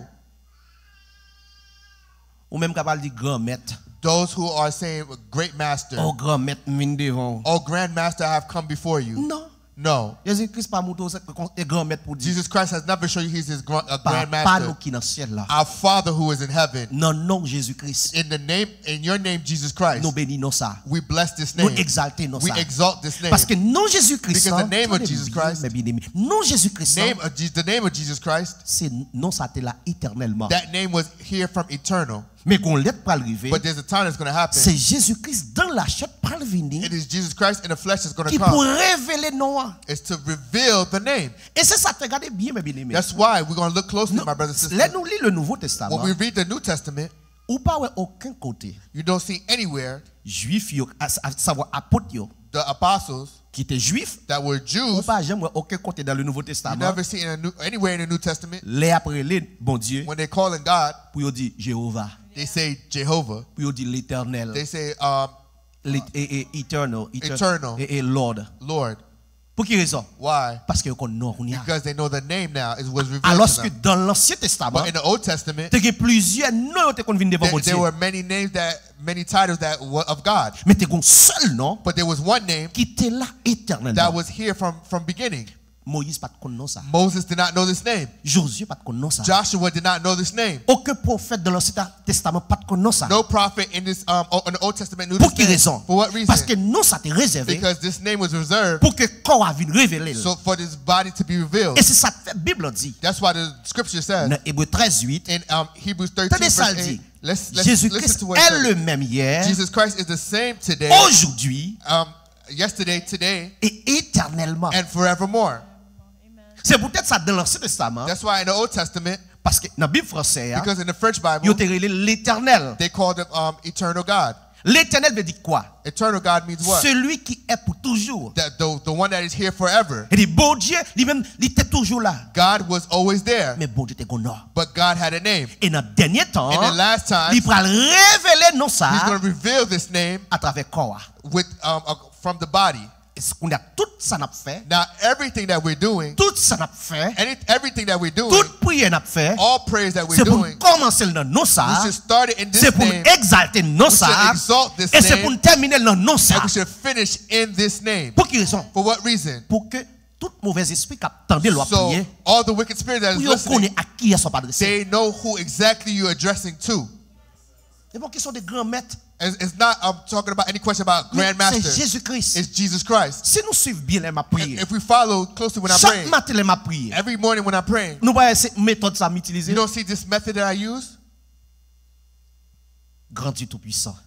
Ou même capable dire grand maître. Those who are saying great master. Oh grand maître vient devant. Oh grand master have come before you. Non. No. Jesus Christ has never shown you He's His grand master. Our Father who is in heaven. In your name, Jesus Christ. We bless this name. We exalt this name. Parce que non Jésus-Christ. Because the name of Jesus Christ. Non Jésus-Christ. The name of Jesus Christ. C'est non ça était là éternellement. That name was here from eternal. Mais qu'on l'est pas arriver. But there's a time that's going to happen. C'est Jésus-Christ dans la chair pas venir. It is Jesus Christ in the flesh that's going to come. Qui pour révéler nom. It's to reveal the name. Et c'est ça regarder bien mes bien-aimés. That's why we're going to look closely, my brothers and sisters. Let nous lire le Nouveau Testament. When we read the New Testament, ou pas aucun côté. You don't see anywhere. Juif yo, à savoir apôtres yo. The apostles. Qui étaient juifs. That were Jews. Ou pas jamais aucun côté dans le Nouveau Testament. You never see anywhere in the New Testament. Les après les bon Dieu. When they call in God. Pour dire Jéhovah. They say Jehovah. Pour dire l'Éternel. They say eternal. Et Lord. Lord. Pour quelle raison? Why? Parce que connaissent. Because they know the name now was revealed alors to que them. Dans l'Ancien Testament, but in the Old Testament, il y a plusieurs noms qui viennent devant Dieu. There were many names many titles that were of God. Mais il y a un seul nom. But there was one name qui était là éternellement. That was here from beginning. Moïse pas connaît ça. Moses did not know this name. Josué pas connaît ça. Joshua did not know this name. Aucun prophète de l'Ancien Testament pas connaît ça. No prophet in this in the Old Testament knew pour this name. Raison? For what reason? Parce que non ça était réservé. Because this name was reserved. Pour que corps vienne révéler. So for this body to be revealed. Et c'est ça que la Bible dit. That's why the scripture says. Dans Hébreux 13:8. In Hebrews 13:8. Jésus-Christ est le même hier. Jesus Christ is the same today. Aujourd'hui. Yesterday, today. Et éternellement. And forevermore. C'est peut-être ça dans l'Ancien Testament. That's why in the Old Testament. Parce que dans la Bible française. Because in the French Bible. Ils ont l'Éternel. They called him eternal God. L'Éternel veut dire quoi? Eternal God means what? Celui qui est pour toujours. The one that is here forever. Et dit bon Dieu, lui-même, il était toujours là. God was always there. Mais bon Dieu était qu'on a. But God had a name. Et dans le dernier temps, in the last time, il va révéler non ça. He's going to reveal this name à travers corps. With from the body. On a tout ça n'a fait. Now everything that we're doing, tout ça n'a fait. Everything that we're doing, toute prière n'a fait. All prayers that we're doing, c'est pour commencer dans non ça. We should start it in this c'est pour name. Exalter non ça. Et c'est pour terminer dans non ça. And we should finish in this name. Pour quelle raison? For what reason? Pour que tout mauvais esprit qui attendait leur prière. All the wicked spirits that is listening, à qui sont adressés. They know who exactly you're addressing to. C'est pas question de grands maîtres. It's not talking about any question about grandmaster. C'est Jésus-Christ. It's Jesus Christ. Si nous suivons bien les prières. If we follow closely when I pray. Chaque matin les prières. Every morning when I pray. Nous voyons cette méthode ça m'utiliser. You don't see this method that I use? Grand Dieu tout puissant.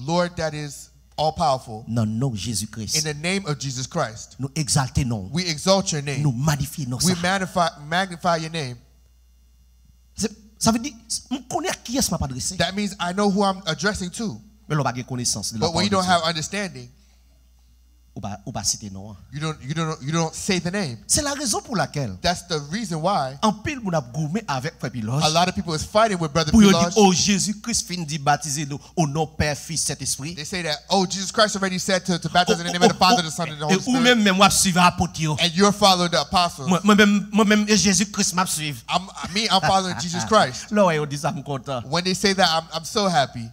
Lord that is all powerful. Non, non, Jésus-Christ. In the name of Jesus Christ. Nous exalter non. We exalt your name. Nous magnifier non. We magnify your name. Ça veut dire, je connais à qui est-ce que m'a adressé. That means I know who I'm addressing to. Mais l'on pas de connaissance. But when you don't have understanding, ou pas citer non. You don't say the name. C'est la raison pour laquelle. That's the reason why. En pile mon a gourmé avec Frère Piloge. A lot of people is fighting with Brother Piloge. Pour dire oh Jésus-Christ fin dit baptiser nous au nom Père, Fils, Saint-Esprit. They say that Jesus Christ already said to baptize in the name of the Father, the Son, and the Holy Spirit. Ou même moi suivre apôtre. And you're following the apostles. Moi même Jésus-Christ m'a suivre. I'm following Jesus Christ. Là on dit ça me content. When they say that I'm so happy.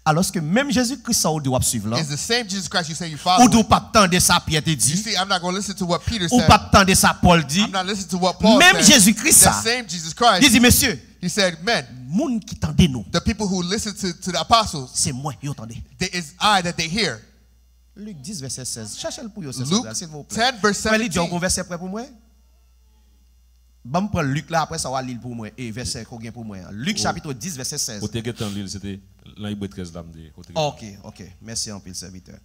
Alors que même Jésus-Christ ça ou doit suivre là. It's the same Jesus Christ you say you follow. Ou doit pas attendre ça Pierre te dit. You see, I'm not going to listen to what Peter Ou said. pas attendre ça Paul dit. I'm not listening to what Paul même said. Jésus-Christ ça. The same Jesus Christ. Il dit monsieur. He said, men, moun qui tendez nous. The people who listen to the apostles. C'est moi qui entendez. It is I that they hear. Luc 10 verset 16. Cherchez-le pour vous s'il vous plaît. 10 verse 17. Il dit un verset prêt pour moi. Bon prendre Luc là après ça va lire pour moi et verset combien pour moi. Luc chapitre 10 verset 16. C'était dans Hébreux 13 là OK. Merci en pile serviteur.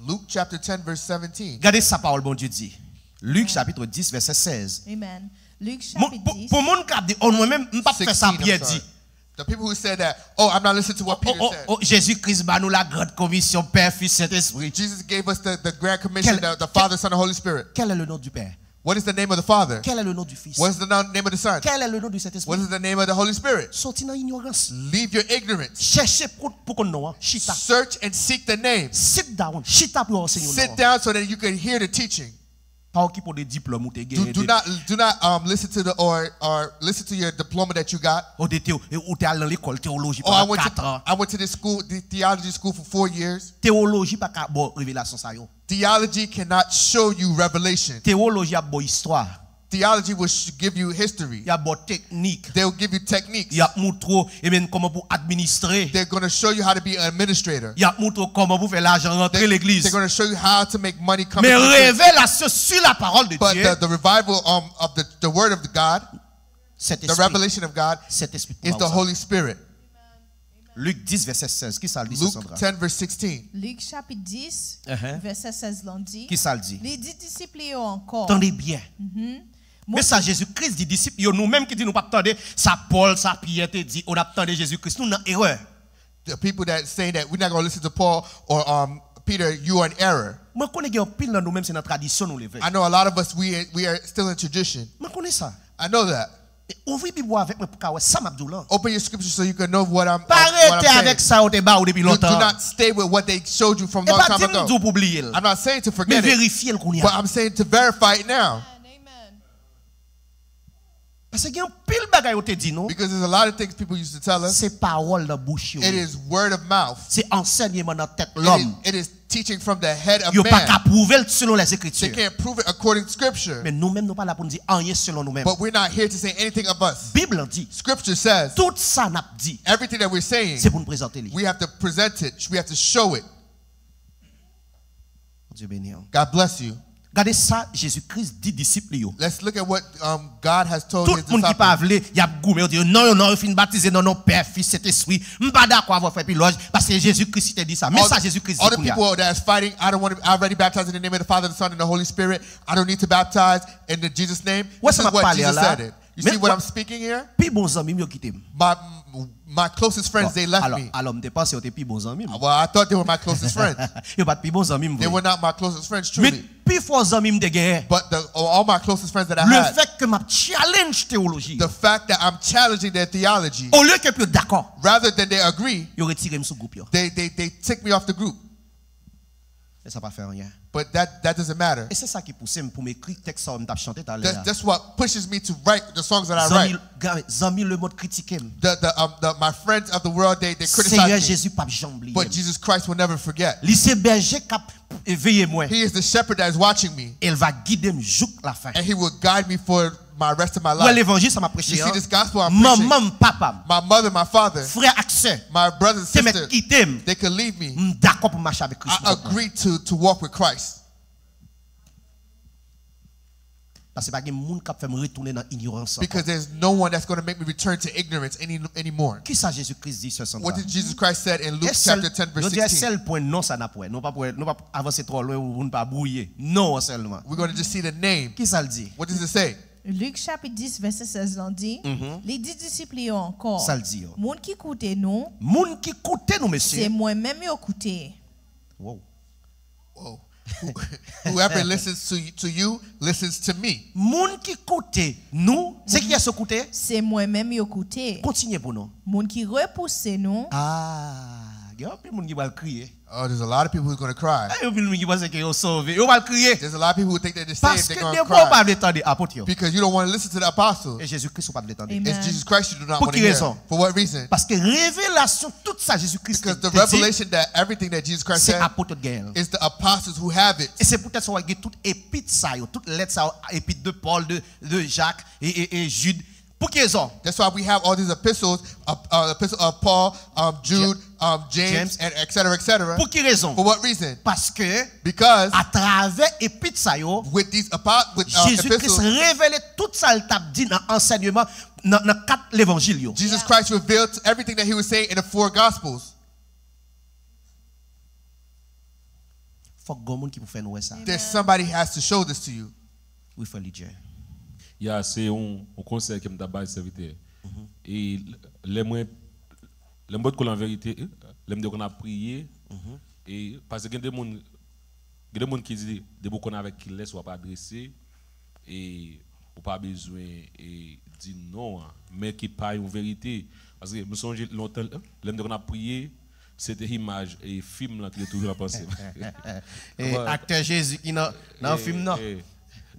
Luke chapter 10 verse 17. Regardez sa parole bon Dieu dit. Luc chapitre 10 verset 16. Amen. Luc chapitre 10. Pour mon cap dit on moi-même pas faire ça Pierre dit. The people who said that, I'm not listening to what Peter said. Jésus-Christ ba nous la grande commission Père, Fils, Saint-Esprit. Jesus gave us the grand commission, the Father, Son, and Holy Spirit. Quel est le nom du Père? What is the name of the Father? Quel est le nom du Fils? What is the name of the Son? Quel est le nom du Saint-Esprit? What is the name of the Holy Spirit? Sorti dans ignorance. Leave your ignorance. Cherchez pour qu'on know. Chita. Search and seek the name. Sit down. Chita pour enseigner. Sit down so that you can hear the teaching. Pas qui pour des diplômes ou te gagner. Do not listen to the or listen to your diploma that you got. Ou te aller dans l'école théologie pendant 4 ans. I went to this school, the theology school for 4 years. Théologie pas ka bon révélation ça yo. Theology cannot show you revelation. Théologie a bon histoire. Theology will give you history. Il y a bon technique. They will give you techniques. Il y a montre et même comment pour administrer. They're going to show you how to be an administrator. Il y a montre comment pour faire l'argent rentrer l'église. They're going to show you how to make money come. Mais révélation sur la parole de Dieu. But the revival of the word of God, the revelation of God, is the Holy Spirit. Luc 10 verset 16. Qui ça dit Luke 10 verse 16. Luc chapitre 10 verset 16 l'on dit. Qui ça dit? Les 10 disciples encore. Attendez bien. Mais ça Jésus-Christ dit disciples nous-mêmes qui dit nous pas attendre ça Paul ça Pierre te dit on attend Jésus-Christ nous dans erreur. The people that say that we're not going to listen to Paul or Peter, you are in error. Moi connais que pile dans nous-mêmes c'est notre tradition nous lever. I know a lot of us we are still in tradition. Moi connais ça. I know that. Ouvri Bible avec moi pour ça m'abdoulan. Open your scripture so you can know what I'm saying. Avec ça ou te ba ou depuis longtemps. Do not stay with what they showed you from long time ago. I'm not saying to forget it. But I'm saying to verify it now. Parce qu'il y a pile bagaille te dit non. Because there's a lot of things people used to tell us. C'est parole dans bouche. It is word of mouth. C'est enseignement dans tête l'homme. It is teaching from the head of man. Yo pas qu'à prouver selon les écritures. They can't prove it according to scripture. Mais nous-mêmes nous pas là pour dire rien selon nous-mêmes. But we're not here to say anything of us. Bible dit. Scripture says. Tout ça n'a dit. Everything that we're saying. C'est pour nous présenter. We have to present it. We have to show it. Dieu béni. God bless you. Regardez ça, Jésus-Christ dit disciples yo. Let's look at what God has told his disciples. Tout le monde qui pas vle, y a goumé dit non, fin baptisé non Père, Fils, Saint-Esprit. M'pas d'accord avoir fait piloge parce que Jésus-Christ t'a dit ça. Mais ça Jésus-Christ dit. All the people that is fighting, I already baptized in the name of the Father, the Son, and the Holy Spirit. I don't need to baptize in Jesus' name. This is what Jesus said it. You see what I'm speaking here? Pi bon zami yo quitté. My closest friends, they left me. Alors, m'te pense que pi bon zami. Well, I thought they were my closest friends. Yo pas pi bon zami. They were not my closest friends, truly. Pi fort zami m'te gagné. But all my closest friends that I had. Le fait que m'a challenge théologie. The fact that I'm challenging their theology. Au lieu que puis d'accord. Rather than they agree. Yo retiré me sous groupe yo. They take me off the group. Et ça pas faire rien. But that doesn't matter. Et c'est ça qui pousse pour m'écrire texte ça on t'a chanté tout à l'heure. That's what pushes me to write the songs that I write. Zami le mode critiquer. My friends of the world they criticize Seigneur me. Jésus pas jamais oublier. But Jesus Christ will never forget. Lycée berger cap veiller moi. He is the shepherd that is watching me. Il va guider me jusqu'à la fin. And he will guide me for my rest of my life. Ouais, l'évangile ça m'a prêché. You see this gospel I'm preaching. Maman, papa, my mother, my father, frère ak sœur, my brothers and sisters, they could leave me. D'accord pour marcher avec Christ. I agree to walk with Christ. Parce que pas monde qui fait me retourner dans ignorance. Because there's no one that's going to make me return to ignorance anymore. Qui ça Jésus-Christ dit sur ça? What did Jesus Christ said in Luke chapter 10 verse 16? Seul point non ça n'a point. Non pas avancer trop loin ou ne pas brouiller. Non seulement. We're going to just see the name. Qui ça le dit? What does it say? Luc chapitre 10 verset 16 l'on dit. Les 10 disciples y ont encore. Ça le dit. Monde qui écoute nous. Monde qui écoute nous monsieur. C'est moi-même qui écoute. Wow. Wow. Whoever listens to you listens to me. Moun qui écoute nous, c'est qui est écouté? C'est moi-même qui écoute. Continuez pour nous. Moun qui repousse nous. Ah, Oh, there's a lot of people who's going to cry. There's a lot of people who think that they're saved, they're going to cry. Because you don't want to listen to the apostles. It's Jesus Christ you do not want to hear. For what reason? Because the revelation that everything that Jesus Christ said is the apostles who have it. Et c'est peut-être ça que toute épître ça, toute lettre ça, épître de Paul, de Jacques et Jude. Pour quelle raison? That's why we have all these epistles, epistle of Paul, Jude, James, and etc. Pour quelle raison? For what reason? Parce que because à travers épître ça with these Jésus-Christ révélait tout ça il t'a dit dans enseignement dans quatre l'évangile. Jesus Christ revealed everything that he was saying in the 4 gospels. There's somebody has to show this to you. Oui, frère Lydia. C'est un conseil que je me serviteur. Et les mots que la vérité, les mots qu'on a prié, et parce que il y a des gens qui disent des mots qu'on avec qui laisse soit pas adressé et ou pas besoin et dire non, mais qui pas une vérité. Parce que me songe longtemps, les mots qu'on a prié, c'était image et film là qui est toujours à penser. Et acteur Jésus qui dans le film non.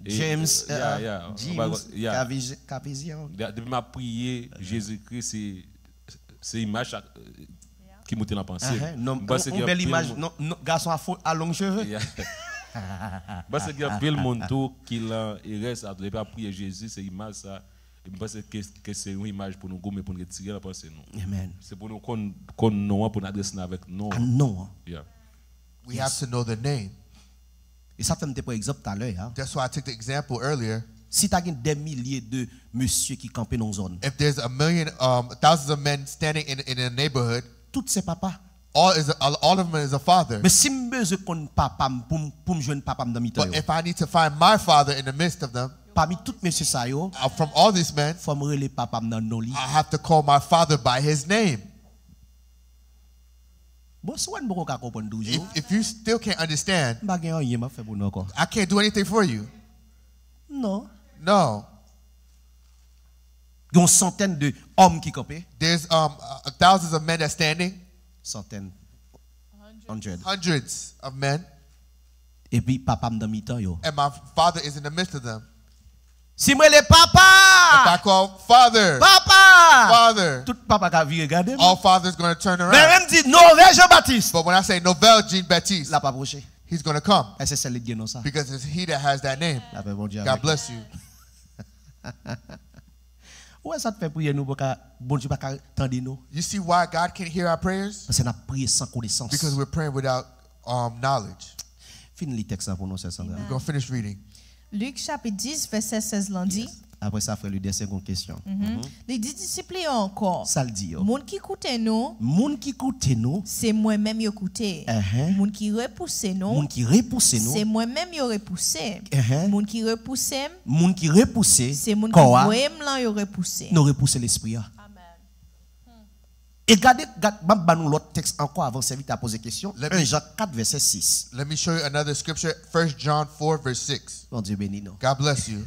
James, Capizien. Depuis ma prière, Jésus-Christ, c'est l'image qui m'a pensé. Une belle image, garçon à longs cheveux. Parce qu'il y a le monde qui reste à la prière Jésus, c'est l'image ça. Je pense que c'est une image pour nous gommer, pour nous retirer la pensée. C'est pour nous qu'on pour nous adresser avec nous. Non. We have to know the name. Et ça fait un exemple tout à l'heure. That's why I took the example earlier. Si tu as des milliers de monsieur qui campent dans une zone. If there's thousands of men standing in a neighborhood, tout c'est papa. All of them is a father. Mais si je veux qu'on papa pour me joindre papa dans mi-temps. But if I need to find my father in the midst of them, parmi tous messieurs ça yo, from all these men, faut me relayer papa dans nos lits. I have to call my father by his name. If you still can't understand, I can't do anything for you. No. No. Il y a une centaine de hommes qui campent. There's thousands of men that standing. Centaines. Hundreds of men. Et puis papa me dans mi-temps yo. And my father is in the midst of them. Si moi le papa. If I call father. Papa. Father. Tout papa qui vient regarder. All father's going to turn around. Mais même dit Novel Jean-Baptiste. But when I say Novel Jean-Baptiste, la pas approché. He's going to come. Et c'est celle qui dit ça. Because it's he that has that name. God bless you. Ouais, ça te fait prier nous pour que bon Dieu pas t'entendre nous. You see why God can't hear our prayers? Parce qu'on a prié sans connaissance. Because we're praying without knowledge. Finis le texte pour nous, c'est ça. We're going to finish reading. Luc chapitre 10 verset 16 lundi. Après ça, frère, lui dit seconde question. Les disciples encore. Ça le dit. Moun qui écoute nous. Moun qui écoute nous. C'est moi-même qui écouter. Moun qui repousse nous. Moun qui repousse nous. C'est moi-même qui repoussé. Moun qui repousse. Moun qui repousse. C'est moun qui moi-même là qui repousse. Nous repousser l'esprit. Amen. Et regardez nous l'autre texte encore avant de vite à poser question. 1 Jean 4 verset 6. Let me show you another scripture. 1 John 4 verse 6. Bon Dieu béni nous. God bless you.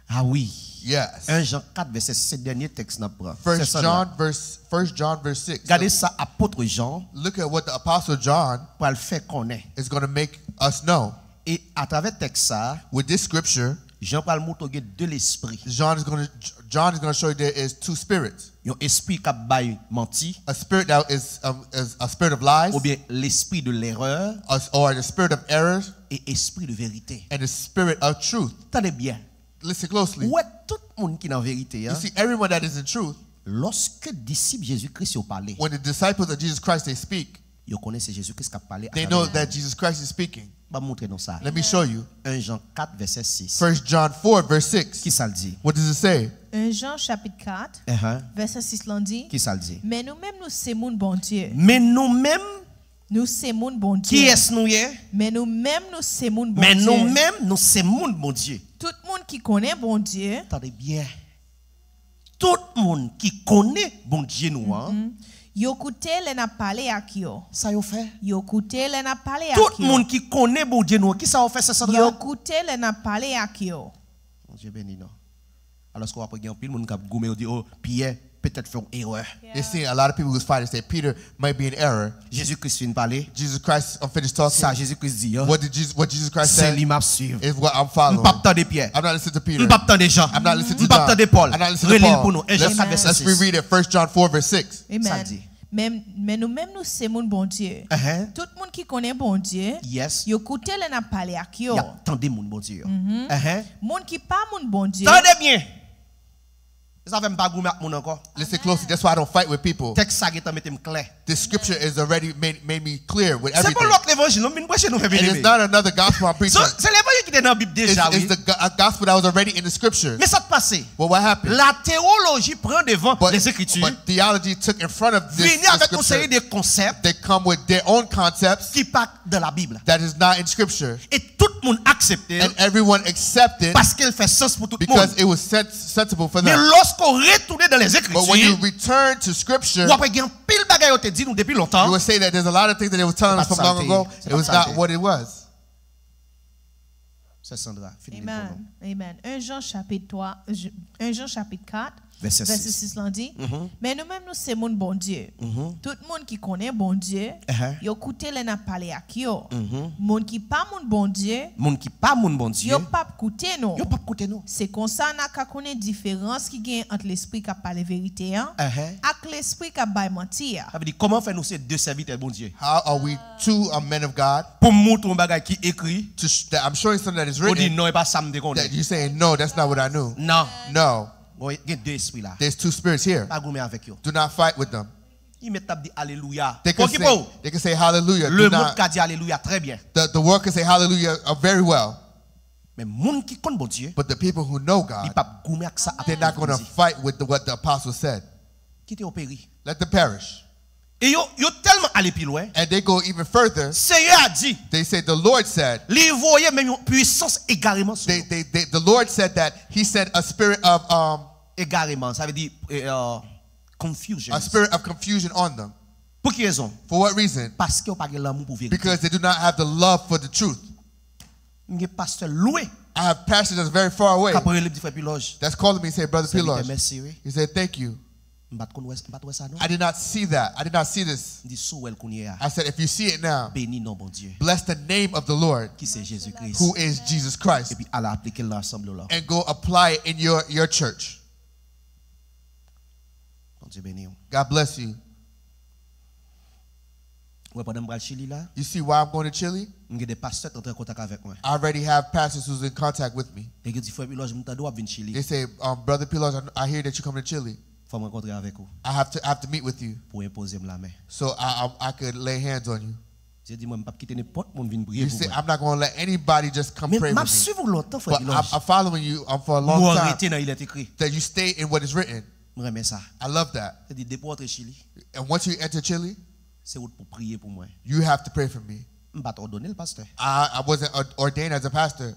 Ah oui. Yes. 1 Jean 4 verset 6, dernier texte n'a pas. 1 John verse 6. Regardez ça apôtre Jean. Look at what the apostle John pour le faire connaître. Is going to make us know. Et à travers texte ça, with this scripture, Jean parle montrer de l'esprit. John is going to show you there is two spirits. Un esprit qui bail menti. A spirit that is a spirit of lies. Ou bien l'esprit de l'erreur. Or the spirit of error. Et esprit de vérité. And the spirit of truth. Tenez bien. Listen closely. Ouais, tout le monde qui est en vérité. You see, everyone that is in truth. Lorsque disciples Jésus-Christ ont parlé. When the disciples of Jesus Christ they speak. Ils connaissent Jésus-Christ qui a parlé. They know that Jesus Christ is speaking. Ça. Let me show you. 1 Jean 4 verset 6. 1 John 4 verse 6. Qui ça le dit? What does it say? 1 Jean chapitre 4 verset 6 lundi. Qui ça le dit? Mais nous-mêmes nous c'est moun bon Dieu. Mais nous-mêmes nous c'est moun bon Dieu. Qui est-ce nous? Mais nous-mêmes nous c'est moun bon Dieu. Mais nous-mêmes nous c'est moun bon Dieu. Tout le monde qui connaît bon Dieu. Attendez bien. Tout le monde qui connaît bon Dieu nous yo écoute les n'a parlé à qui yo. Ça yo fait. Yo écoute les n'a parlé à qui yo. Tout le monde qui connaît bon Dieu nous qui ça fait ça yo écoute les n'a parlé à qui yo. Mon Dieu béni non. Alors ce qu'on va prendre pile monde qui goumé dit oh Pierre peut-être fait une erreur. They see a lot of people who's fighting say Peter might be in error. Jésus-Christ vient parler. Jesus Christ finished talking. Ça Jésus-Christ dit. What Jesus Christ c'est said lui m'a suivre. is what I'm following. Pas tant de Pierre. I'm not listening to Peter. Pas tant de Jean. I'm not listening to Pas John. tant de Paul. I'm not listening to Paul. Let's reread it. 1 John 4 verse 6. Amen. Mais nous-mêmes, nous c'est mon bon Dieu. Tout le monde qui connaît bon Dieu, yes. yo écoute le n'a parlé à qui yo. Attendez mon bon Dieu. Monde qui pas mon bon Dieu. Attendez bien. Ça fait pas goûter mon encore. Listen closely. That's why I don't fight with people. Texte ça qui t'a mettre clair. The scripture is already made me clear with everything. C'est pas l'autre évangile, nous prêcher nous It is not another gospel I'm preaching. C'est l'évangile qui est dans la Bible déjà. It's the gospel that was already in the scripture. Mais ça te passe. Well, what happened? La théologie prend devant les Écritures. But theology took in front of this Venir avec une scripture. série de concepts. They come with their own concepts. Qui partent de la Bible. That is not in scripture. Et tout le monde accepte. And everyone accepted. Parce qu'elle fait sens pour tout le monde. Because it was sensible for them. Mais lorsqu'on retourne dans les Écritures, but when you return to scripture, ou après il y a un pile bagaille on te dit nous depuis longtemps. You will say that there's a lot of things that they were telling us from long ago. It was not what it was. C'est Sandra. Amen. Amen. 1 Jean chapitre 4. Verset 6 l'en dit. Mais nous-mêmes, nous c'est mon bon Dieu. Tout le monde qui connaît bon Dieu, yo écoute le n'a parlé à qui yo. Monde qui pas mon bon Dieu, monde qui pas mon bon Dieu, yo pas écouter nous. Yo pas écouter nous. C'est comme ça n'a qu'à connaître différence qui gagne entre l'esprit qui parle vérité et l'esprit qui parle mentir. Ça veut dire comment faire nous ces deux serviteurs bon Dieu? How are we two men of God? Pour montrer un bagage qui écrit. I'm showing something that is written. On dit non et pas ça me déconne. That you saying no, that's not what I knew. Non. No. There's two spirits here. Do not fight with them. They can say hallelujah. Le monde peut dire alléluia très bien. The world can say hallelujah very well. Mais monde qui connaît bon Dieu, but the people who know God, they're not going to fight with what the apostle said. Let them perish. Et yo tellement aller plus loin. And they go even further. Seigneur a dit. They say the Lord said. Li voyait même une puissance égarément sur. The Lord said that He sent a spirit of égarément, ça veut dire confusion. A spirit of confusion on them. Pour quelle raison? For what reason? Parce que pas l'amour pour vérité. Because they do not have the love for the truth. M'ge pasteur loin. I have pastors that's very far away. That's calling me and say, Brother Piloge. He said, thank you. I did not see that. I did not see this. I said, if you see it now, bless the name of the Lord, who is Jesus Christ, and go apply it in your church. God bless you. You see why I'm going to Chile? I already have pastors who's in contact with me. They say, Brother Piloge, I hear that you're coming to Chile. I have to meet with you. So I could lay hands on you. You say, I'm not going to let anybody just come pray with me. But I'm following you for a long time. That you stay in what is written. I love that. And once you enter Chile, you have to pray for me. I wasn't ordained as a pastor.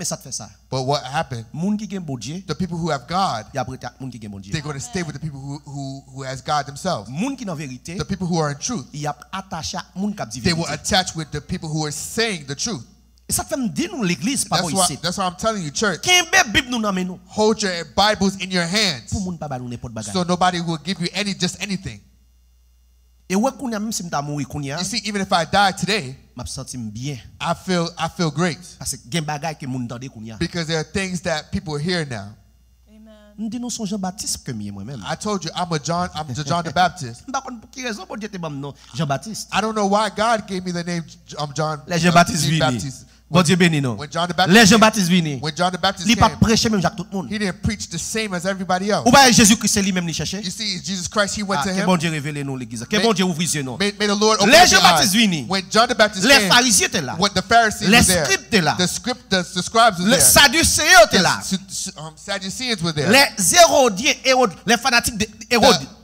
But what happened? The people who have God, they're going to stay with the people who has God themselves. The people who are in truth, they will attach with the people who are saying the truth. That's why I'm telling you, church. Hold your Bibles in your hands, so nobody will give you anything. You see, even if I die today, I feel great. Because there are things that people hear now. I told you I'm John the Baptist. I don't know why God gave me the name John the Baptist. When John the Baptist came, he didn't preach the same as everybody else. You see, Jesus Christ, he went to him. May the Lord open your eyes. When John the Baptist came, when the Pharisees were there, the scribes were there, Sadduceans were there,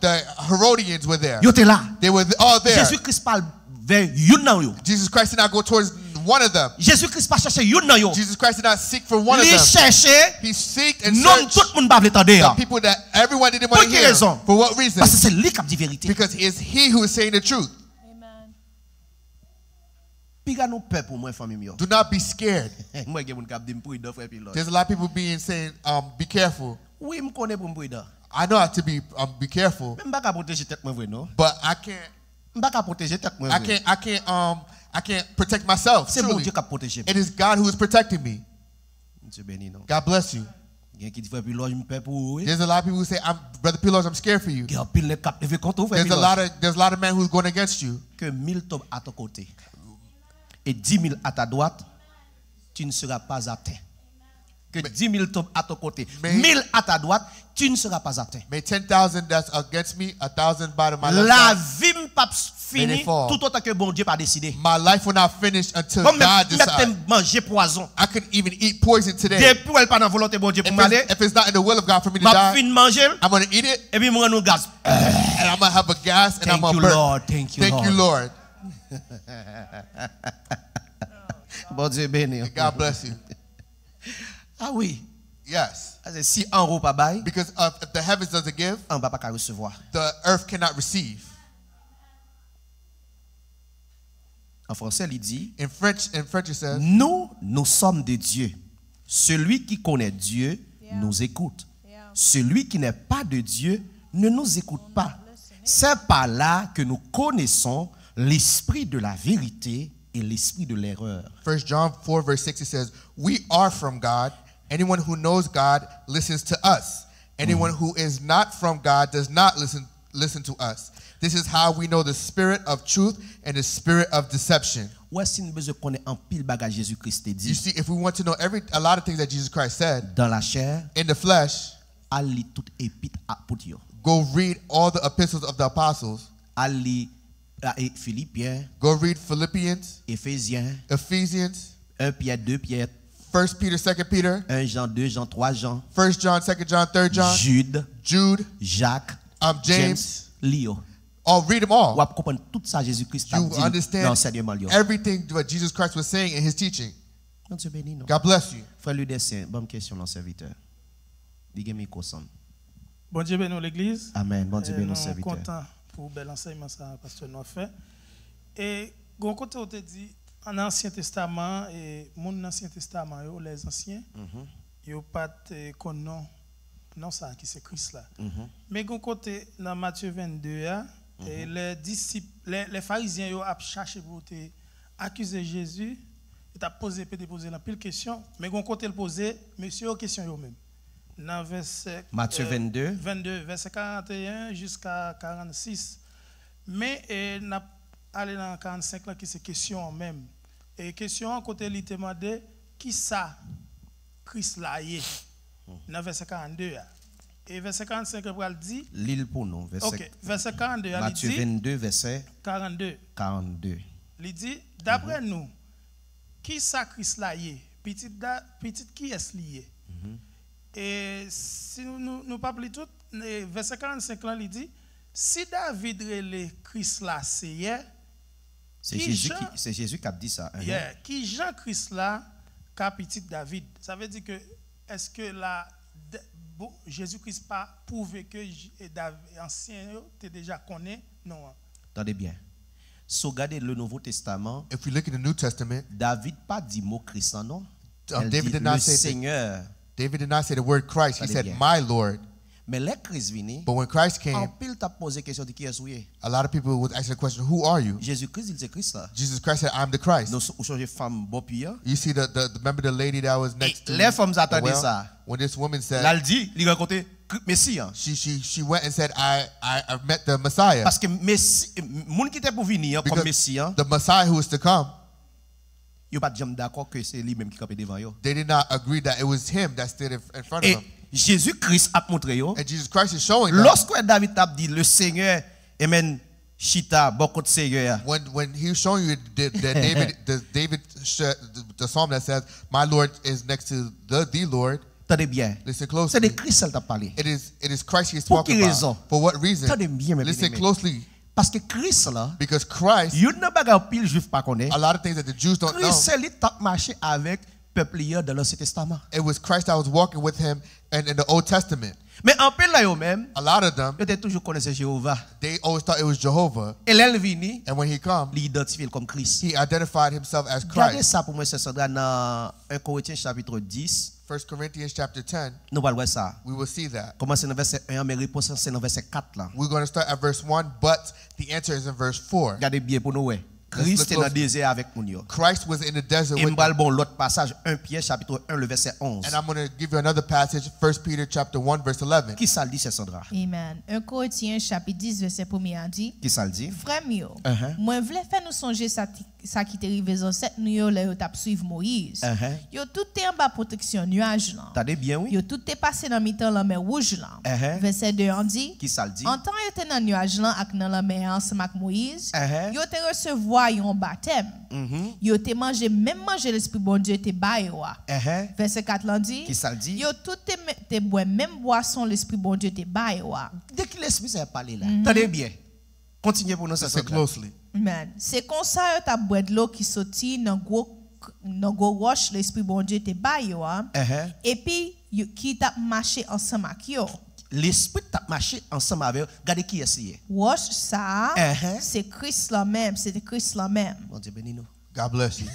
the Herodians were there. They were all there. Jesus Christ did not go towards one of them. Jesus Christ did not seek for one of them. He seeked and searched the people that everyone didn't want to hear. For what reason? Because it's he who is saying the truth. Do not be scared. There's a lot of people saying, be careful. I know how to be careful. But I can't protect myself. It is God who is protecting me. God bless you. There's a lot of people who say, Brother Pilos, I'm scared for you. There's a lot of men who's going against you. Que 1000 tombent à ton côté et 10 000 à ta droite, tu ne seras pas atteint. Que 10 000 tombent à ton côté, 1000 à ta droite, tu ne seras pas atteint. May 10,000 that's against me, 1,000 by my left La side. vie pas finie tout autant que bon Dieu pas décidé. My life will not finish until God decides. Manger poison. I could even eat poison today. Depuis elle pas dans volonté bon Dieu pour m'aller. If it's not in the will of God for me to die, manger, I'm going to eat it. Et puis moi nous gaz. And I'm going to have a gas and I'm going to burn. Lord, thank you, Lord. Bon Dieu béni. God bless you. Ah oui. Yes. Si en haut pas bail, because if the heavens doesn't give, en bas pas recevoir. The earth cannot receive. En français, il dit, in French it says, nous sommes de Dieu. Celui qui connaît Dieu nous écoute. Celui qui n'est pas de Dieu ne nous écoute pas. C'est par là que nous connaissons l'esprit de la vérité et l'esprit de l'erreur. 1 John 4 verse 6 it says, we are from God. Anyone who knows God listens to us. Anyone who is not from God does not listen to us. This is how we know the spirit of truth and the spirit of deception. You see, if we want to know a lot of things that Jesus Christ said, dans la chair, in the flesh, go read all the epistles of the apostles. Go read Philippians, Ephesians, 1 Pierre, 2 Pierre, 1 Peter, 2 Peter, 1 Jean, 2 Jean, 3 Jean, 1 John, 2 John, 3 John, Jude, Jacques, James, Leo. Oh, read them all. You understand everything what Jesus Christ was saying in his teaching. God bless you. Frère Ludessin, bonne question dans serviteur. Bon Dieu bénisse l'église. Amen. Bon Dieu bénisse serviteur. Content pour bel enseignement ça pasteur nous fait. Et gon côté on te dit en Ancien Testament et mon Ancien Testament les anciens yo pas connaissent non ça qui c'est Christ là. Mais gon côté dans Matthieu 22 et les disciples les pharisiens yo a cherché pour accuser Jésus, il a posé la pile question, mais gon côté le poser monsieur question yo même. Dans verset Matthieu 22 verset 41 jusqu'à 46. Mais n'a aller dans 45 là qui c'est question même. Et question côté il te demandé qui ça Christ là y est. Dans verset 42 et verset 45 il dit l'île pour nous verset 42 Matthieu 22 verset 42 il dit d'après nous qui ça Christ là y est petit qui est lié. Et si nous pas plus tout verset 45 là il dit si David relè Christ là c'est Jésus qui a dit ça. Qui Jean Christ là petit David. Ça veut dire que est-ce que là Jésus-Christ pas prouvé que ancien tu déjà connais non. Attendez bien. Si regardez le Nouveau Testament, if we look in the New Testament, David pas dit mot Christ non. David did not say Seigneur. David did not say the word Christ. He said my Lord. Mais les Christ vini, but when Christ came, a lot of people would ask the question, who are you? Jesus Christ said, I'm the Christ. You see remember the lady that was next to the well? When this woman said, she went and said, I met the Messiah. Parce que the Messiah who is to come, they did not agree that it was him that stood in front of him. Jésus-Christ a montré yo. And Jesus Christ is showing them. Lorsque David a dit le Seigneur amen chita beaucoup de Seigneur. When he was showing you the psalm that says my Lord is next to the Lord. Tenez bien. Listen closely. C'est de Christ qui a parlé. It is Christ he is talking about. For what reason? Tenez bien. Listen closely. Parce que Christ là, because Christ, a lot of things that the Jews don't know. Christ lui t'a marché avec peuple dans l'Ancien Testament. It was Christ that was walking with him in the Old Testament. Mais en peu là yo même, a lot of them, ils toujours connaissaient Jéhovah. they always thought it was Jehovah. Et là, il vient, And when he come, il identifie comme Christ. he identified himself as Regardez Christ. ça pour moi, c'est Sandra, dans 1 Corinthiens chapitre 10. 1 Corinthians chapter 10, Nous allons voir ça. we will see that. Commencez dans verset 1, mais réponse c'est dans verset 4 là. We're going to start at verse 1, but the answer is in verse 4. Regardez bien pour nous. Ouais. Christ est dans le désert avec nous. Christ was in the desert Et with m'bal bon l'autre passage 1 Pierre chapitre 1 le verset 11. And I'm going to give you another passage, 1 Peter chapter 1, verse 11. Qui ça le dit, c'est Sandra? Amen. 1 Corinthiens chapitre 10 verset 1 dit. Qui ça le dit? Frère mio, moi voulais faire nous songer ça qui t'est arrivé aux ancêtres nous yo là yo t'a suivre Moïse. Yo tout est en bas protection nuage là. T'as bien oui. Yo tout est passé dans mi-temps la mer rouge là. Verset 2 on dit. Qui ça le dit? En temps yo était dans nuage là ak dans la mer ensemble avec Moïse. Yo te recevoir yon baptême. Yo te mangé l'esprit bon Dieu te bail wa. Verset 4 là dit. Qui ça le dit? Yo tout te boire même boisson l'esprit bon Dieu te bail wa. Dès que l'esprit s'est parlé là. T'as bien. Continuez pour nous ça. Listen closely. Amen. C'est comme ça yo t'a boire de l'eau qui sorti dans gros roche l'esprit bon Dieu te bail yo. Et puis qui t'a marché ensemble avec yo. L'esprit t'a marché ensemble avec. Regardez qui est ici. Roche ça c'est Christ là même, c'est Christ là même. Bon Dieu béni nous. God bless you.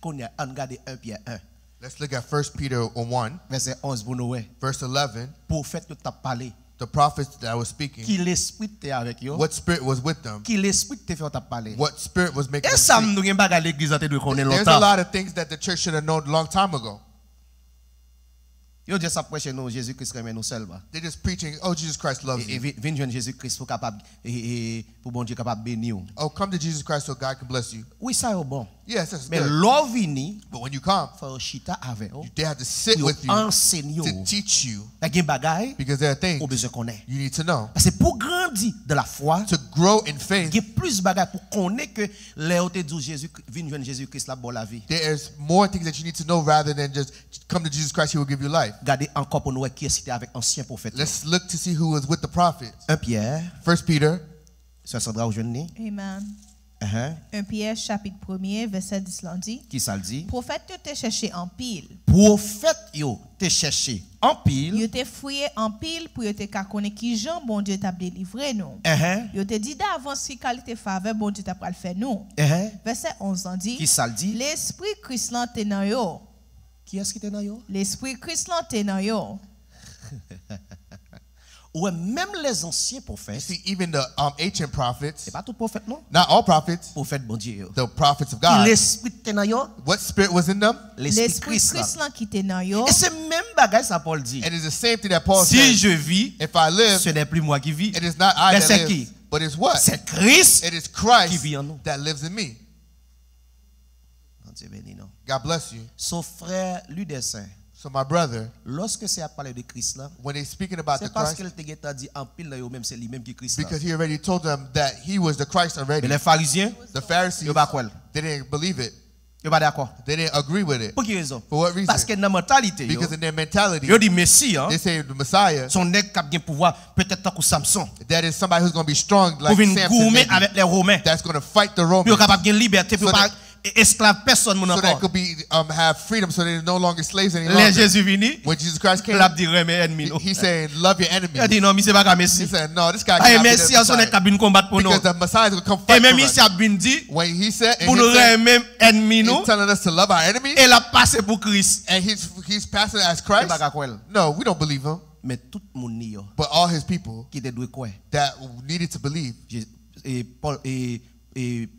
Qu'on y a regardé 1 Pierre 1. Let's look at 1 Peter 1, verset 11 pour nous. verse 11. Prophète que t'a parlé. The prophets that was speaking, Qui l'esprit était avec yo. what spirit was with them, Qui l'esprit te fait t'a parler. what spirit was making Et them ça speak. nous gen bagay l'église a te doit connaître There's a longtemps. lot of things that the church should have known a long time ago. Yo just a prêcher nous Jésus Christ remet nous seul ba. They're just preaching, oh, Jesus Christ loves Et you. vinn joindre Jésus Christ pour capable pour bon Dieu capable bénir. Oh, come to Jesus Christ so God can bless you. Oui ça est bon. Yes, that's Mais good. l'or vini But when you come, faut chita avec yo. they have to sit Yo with you enseigne yo. to teach you, La gen bagay because there are ou things besoin connaître. you need to know. Parce que pour grandir de la foi, To grow in faith, il y a plus bagay pour connaître que les te dit Jésus vinn joindre Jésus Christ la bon la vie. there's more things that you need to know rather than just come to Jesus Christ, He will give you life. Regardez encore pour nous qui est cité avec ancien prophète. Let's look to see who was with the prophets. 1 Pierre, 1 Peter, ça Sandra aujourd'hui. Amen. 1 Pierre chapitre 1 verset 10 là dit. Qui ça le dit? Prophète yo te cherché en pile. Prophète yo te cherché en pile. Yo te fouillé en pile pour yo te ka connaître qui Jean bon Dieu t'a délivré nous. Yo te dit d'avance qui qualité faveur bon Dieu t'a pral faire nous. Verset 11 là dit. Qui ça le dit? L'esprit Christ là te nan yo. Qui est-ce qui était dans yo? L'esprit Christ là te nan yo. Ouais, même les anciens you prophètes, see, even the ancient prophets, c'est pas tout prophète non? not all prophets, Prophète bon Dieu. the prophets of Qui God, l'esprit était dans yo? what spirit was in them? L'esprit Christ là. Christ là qui te nan yo. Et c'est même bagage ça Paul dit. And it's the same thing that Paul Si said, je vis, if I live, ce n'est plus moi qui vis, it is not I mais that c'est qui? live, but it's what? C'est Christ It is qui Christ vit en nous. that lives in me. Dieu béni, non. God bless you. Son frère, lui des saints, So my brother, lorsque c'est à parler de Christ là, when they're speaking about the c'est parce Christ, qu'il t'a dit en pile là, même c'est lui-même qui est Christ là. because he already told them that he was the Christ Mais already. les pharisiens, The Pharisees, ils pas quoi. they didn't believe it. Ils pas d'accord. They didn't agree with it. Pour quelle raison? For what reason? Parce que dans la mentalité, Because in their mentality, ils dit Messie, hein, they say the Messiah, son nègre qui a bien pouvoir, peut-être tant que Samson, that is somebody who's going to be strong pour like venir Samson, gourmer maybe, avec les Romains. that's going to fight the Ils Romans, sont capables de liberté, pour So pas esclave personne mon so they encore. could be have freedom, so they're no longer slaves any Les longer. Jésus vini, When Jesus Christ came, il a dit mes ennemis. he's saying, love your Il a enemies. dit non, mais c'est pas comme He Messie. said, no, this guy Ah, cannot be Messie, the on est Messiah. capable de combattre pour nous. Because the Messiah is going to come Et fight même for ici us. a bien dit, When he said, and pour nous he said, même ennemis nous, he's telling us to love our enemies, et la passé pour Christ. and he's passing as C'est Christ. pas qu'à quoi elle. No, we don't believe him. Mais tout le monde n'y a, But all his people qui te doit quoi. that needed to believe, Et Paul et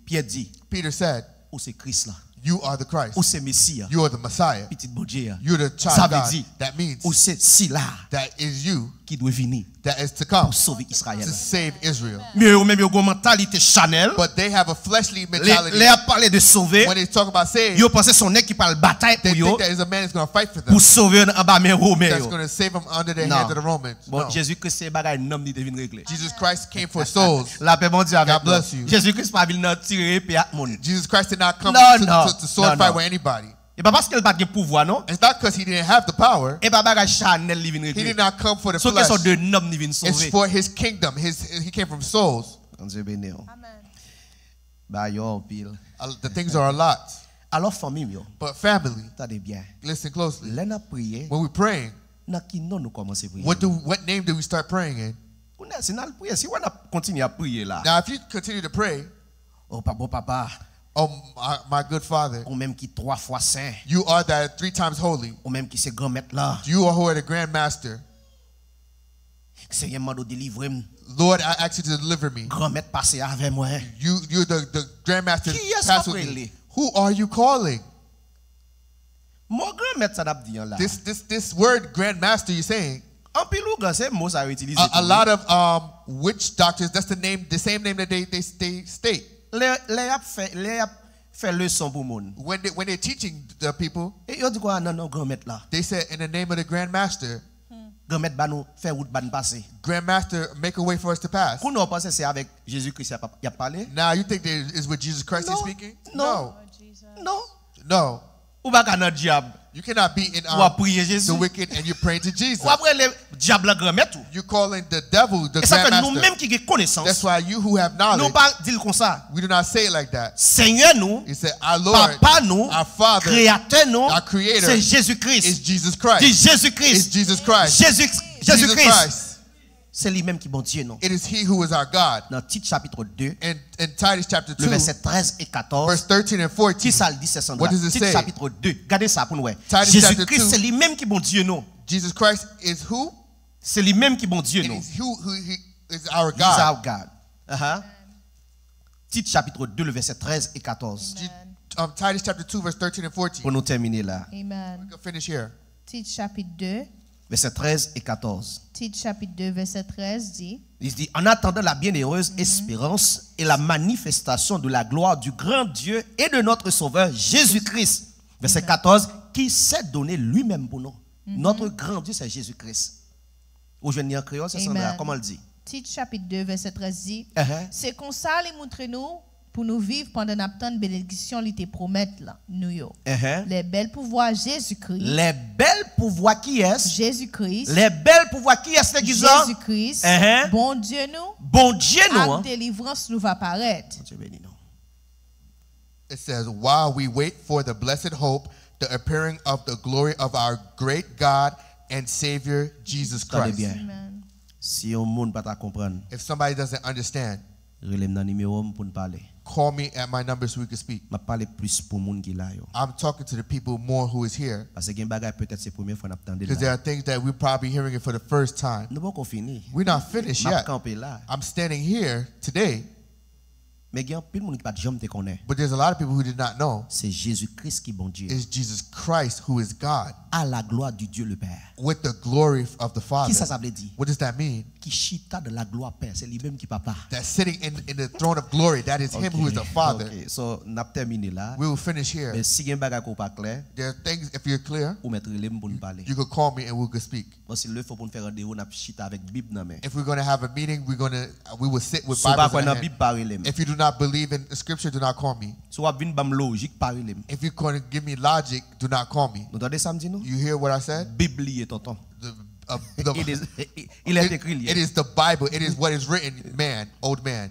Pierre dit, Peter said, ou c'est Christ là, you are the Christ. ou c'est Messie, You are the Messiah. petit bon Dieu. You're the child Ça of veut God. dire, That means ou c'est si là that is you qui doit venir that is to come pour sauver Israël. to save Israel. Mais eux même ils ont une mentalité charnelle. But they have a fleshly Les mentality. a parlé de sauver. When they talk about saving, Ils pensent son nez qui parle bataille they pour eux, think that is a man is going to fight for them. pour sauver en bas mes Romains. That's going to save them under the No. hands of the Romans. Bon, No. Jésus-Christ c'est bagaille nom ni devine régler. Jesus Christ came for souls. La paix bon Dieu avec God bless you. Jésus-Christ pas venu tirer paix à monde. Jesus Christ did not come No, no. to sword No, fight no. with anybody. Et pas parce qu'elle pas de pouvoir non. It's not because he didn't have the power. Et pas bagaille charnel li vinn He régler. did not come for the So que sont flesh. de nom ni vinn It's sauver. for his kingdom. He came from souls. Dieu béni. Amen. Bah yo pile. The things are a lot. Alors famille yo, But family, attendez bien. listen closely. Là n'a prié, When we're praying, What name do we start praying in? Now, if you continue to pray, oh papa, oh my good Father, you are that 3 times holy. You are who are the Grand Master. Lord, I ask you to deliver me. You're the Grand Master. Who are you calling? This word Grand Master you're saying, a lot of witch doctors, that's the same name that they state. When they're teaching the people, they say in the name of the Grand Master. Grand Master, make a way for us to pass. Now you think that is with Jesus Christ he's speaking? No. You cannot be in the wicked and you're praying to Jesus. You're calling the devil the Grand Master. That's why you who have knowledge, we do not say it like that. He said, our Lord, our Father, our Creator is Jesus Christ. It's Jesus Christ. Jesus Christ. C'est lui-même qui bon Dieu, non? It is he who is our God. Dans Tite chapitre 2, in Titus chapter 2, le verset 13 et 14, verse 13 and 14, qui ça le dit, c'est what does it Tite say? chapitre 2, regardez ça pour nous. Jésus-Christ, c'est lui-même qui bon Dieu, non? Jesus Christ is who? C'est lui-même qui bon Dieu, non? He is our God. He's our God. Tite chapitre 2, le verset 13 et 14. Titus chapter 2, verse 13 and 14. Pour nous terminer là. Amen. We can finish here. Tite chapitre 2. Verset 13 et 14. Tite chapitre 2, verset 13 dit. Il dit, en attendant la bienheureuse espérance et la manifestation de la gloire du grand Dieu et de notre Sauveur Jésus-Christ. Verset 14, qui s'est donné lui-même pour nous. Notre grand Dieu, c'est Jésus-Christ. Ou je dis en créole, c'est ça, comment le dit? Tite chapitre 2, verset 13 dit, c'est comme ça, les montrez-nous pour nous vivre pendant notre bénédiction, il te promettent là, nous yo. Les belles pouvoirs Jésus-Christ. Les belles pouvoirs qui est? Jésus-Christ. Les belles pouvoirs qui est l'église? Jésus-Christ. Bon Dieu nous. Bon Dieu nous. La délivrance nous va paraître. It says, while we wait for the blessed hope, the appearing of the glory of our great God and Savior Jesus Christ. Amen. Si on monde pas comprendre. If somebody doesn't understand, call me at my number so we can speak. I'm talking to the people more who is here. Because there are things that we're probably hearing it for the first time. We're not finished yet. I'm standing here today. But there's a lot of people who did not know. C'est Jésus-Christ qui bon Dieu. It's Jesus Christ who is God. À la gloire du Dieu le Père. With the glory of the Father. Qui ça veut dire? What does that mean? Qui chita de la gloire Père, c'est lui-même qui papa. That's sitting in the throne of glory. That is him who is the Father. Okay. So n'a terminé là. We will finish here. Mais si gen bagay ko pas clair, there are things if you're clear, ou mettre relem pour nous parler. You could call me and we could speak. Parce qu'il le faut pour nous faire rendez-vous n'a chita avec Bible dans main. If we're going to have a meeting, we will sit with Bibles in hand. If you do not believe in Scripture, do not call me. So vinn bam logique parler. If you're going to give me logic, do not call me. Nous entendez ça me dit non? You hear what I said? Bible est tonton. Il est écrit lié. It is the Bible. It is what is written, man, old man.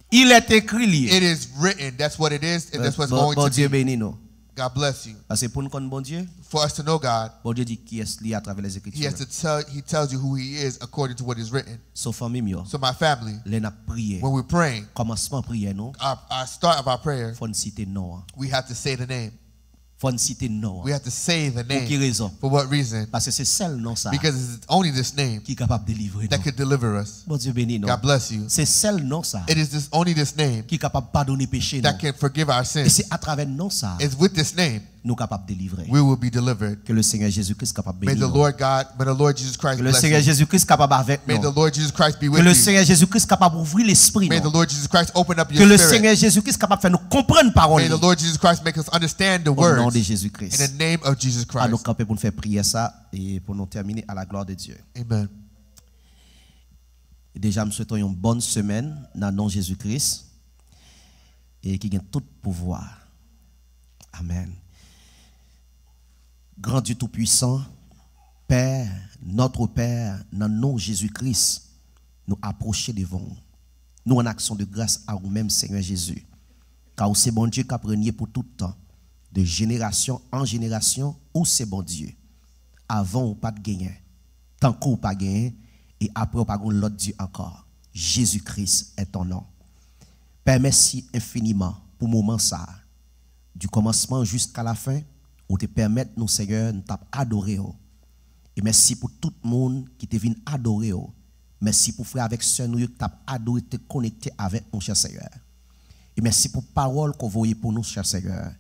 Il est écrit lié. It is written. That's what it is, and that's what's going to be. Béni nous. God bless you. Parce que pour nous connaître bon Dieu, for us to know God, bon Dieu dit qui est lié à travers les Écritures. He tells you who He is according to what is written. So famille, so my family, when we're praying, commencement prière nous, our start of our prayer, faut citer nom. We have to say the name. We have to say the name. Pour quelle raison? For what reason? Parce que c'est seul nom ça. Because it's only this name qui est capable de délivrer. That could deliver us. Bon Dieu béni nous. God bless you. C'est seul nom ça. It is only this name qui est capable de pardonner péché nous. That can forgive our sins. Et c'est à travers nom ça. It's with this name nous capables de délivrer. We will be delivered. Que le Seigneur Jésus-Christ capable de bénir. May the Lord Jesus Christ que le Seigneur Jésus-Christ capable avec nous. May the Lord Jesus Christ be with you. Que le Seigneur Jésus-Christ capable d'ouvrir l'esprit. May the Lord Jesus Christ open up your spirit. Que le Seigneur Jésus-Christ capable de faire nous comprendre parole. May the Lord Jesus Christ make us understand the words. Au nom de Jésus-Christ. In the name of Jesus Christ. À nous camper pour nous faire prier ça et pour nous terminer à la gloire de Dieu. Amen. Et déjà, nous souhaitons une bonne semaine dans le nom de Jésus-Christ et qui gagne tout pouvoir. Amen. Grand Dieu Tout-Puissant, Père, notre Père, dans le nom de Jésus-Christ, nous approcher devant nous. Nous en action de grâce à vous-même, Seigneur Jésus. Car c'est bon Dieu qui a régné pour tout temps, de génération en génération, où c'est bon Dieu. Avant ou pas de gagner. Tant qu'on pas gagner. Et après ou pas l'autre Dieu encore. Jésus-Christ est ton nom. Père, merci infiniment pour le moment ça. Du commencement jusqu'à la fin. Où te permettre, nous, Seigneur, nous t'adorer. Et merci pour tout le monde qui te vient adorer. Merci pour frère avec sœur nous qui t'a adoré, te connecter avec nous, cher Seigneur. Et merci pour parole qu'on voyait pour nous, cher Seigneur.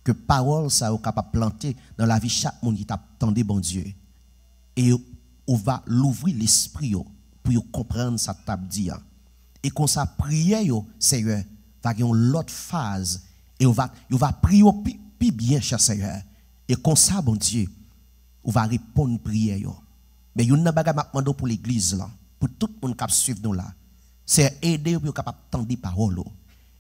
Que parole ça est capable de planter dans la vie de chaque monde qui t'attendait, bon Dieu. Et on va l'ouvrir l'esprit pour comprendre ça t'a dit. Et qu'on ça prier, Seigneur, va y avoir l'autre phase. Et on va prier plus bien, cher Seigneur. Et comme ça, bon Dieu, on va répondre prière. Mais il y a une bagage pour l'église là, pour tout le monde qui suit nous là. C'est aider pour capable tendre les paroles.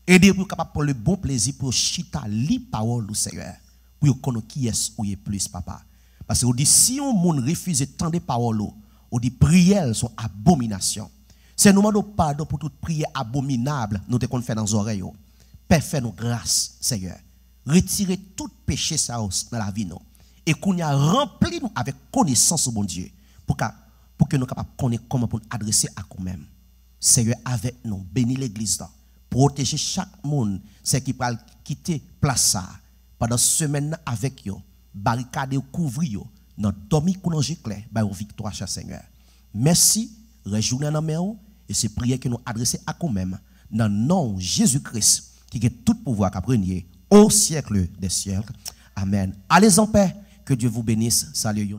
Aider pour capable pour le bon plaisir pour chita li parole Seigneur. Pour connaître qui est ou est plus papa. Parce que on dit si on monde refuse de tendre les paroles, on dit prières sont abomination. C'est nous demandons pardon pour toute prière abominable nous te qu'on fait dans nos oreilles. Père, fais-nous grâce, Seigneur. Retirez tout péché ça dans la vie nous. Et qu'on y a rempli nous avec connaissance au bon Dieu. Pour que nous soyons capables de connaître comment pour nous adresser à nous-mêmes. Seigneur, avec nous, bénis l'église là. Protéger chaque monde, c'est qui va quitter place ça. Pendant semaine avec eux, barricader ou couvrir eux, dans dormir coulonger clair, bah victoire, cher Seigneur. Merci, réjouis dans main et c'est prière que nous adressons à nous-mêmes. Dans le nom de Jésus-Christ, qui a tout pouvoir qu'à régner au siècle des siècles. Amen. Allez en paix. Que Dieu vous bénisse. Salut.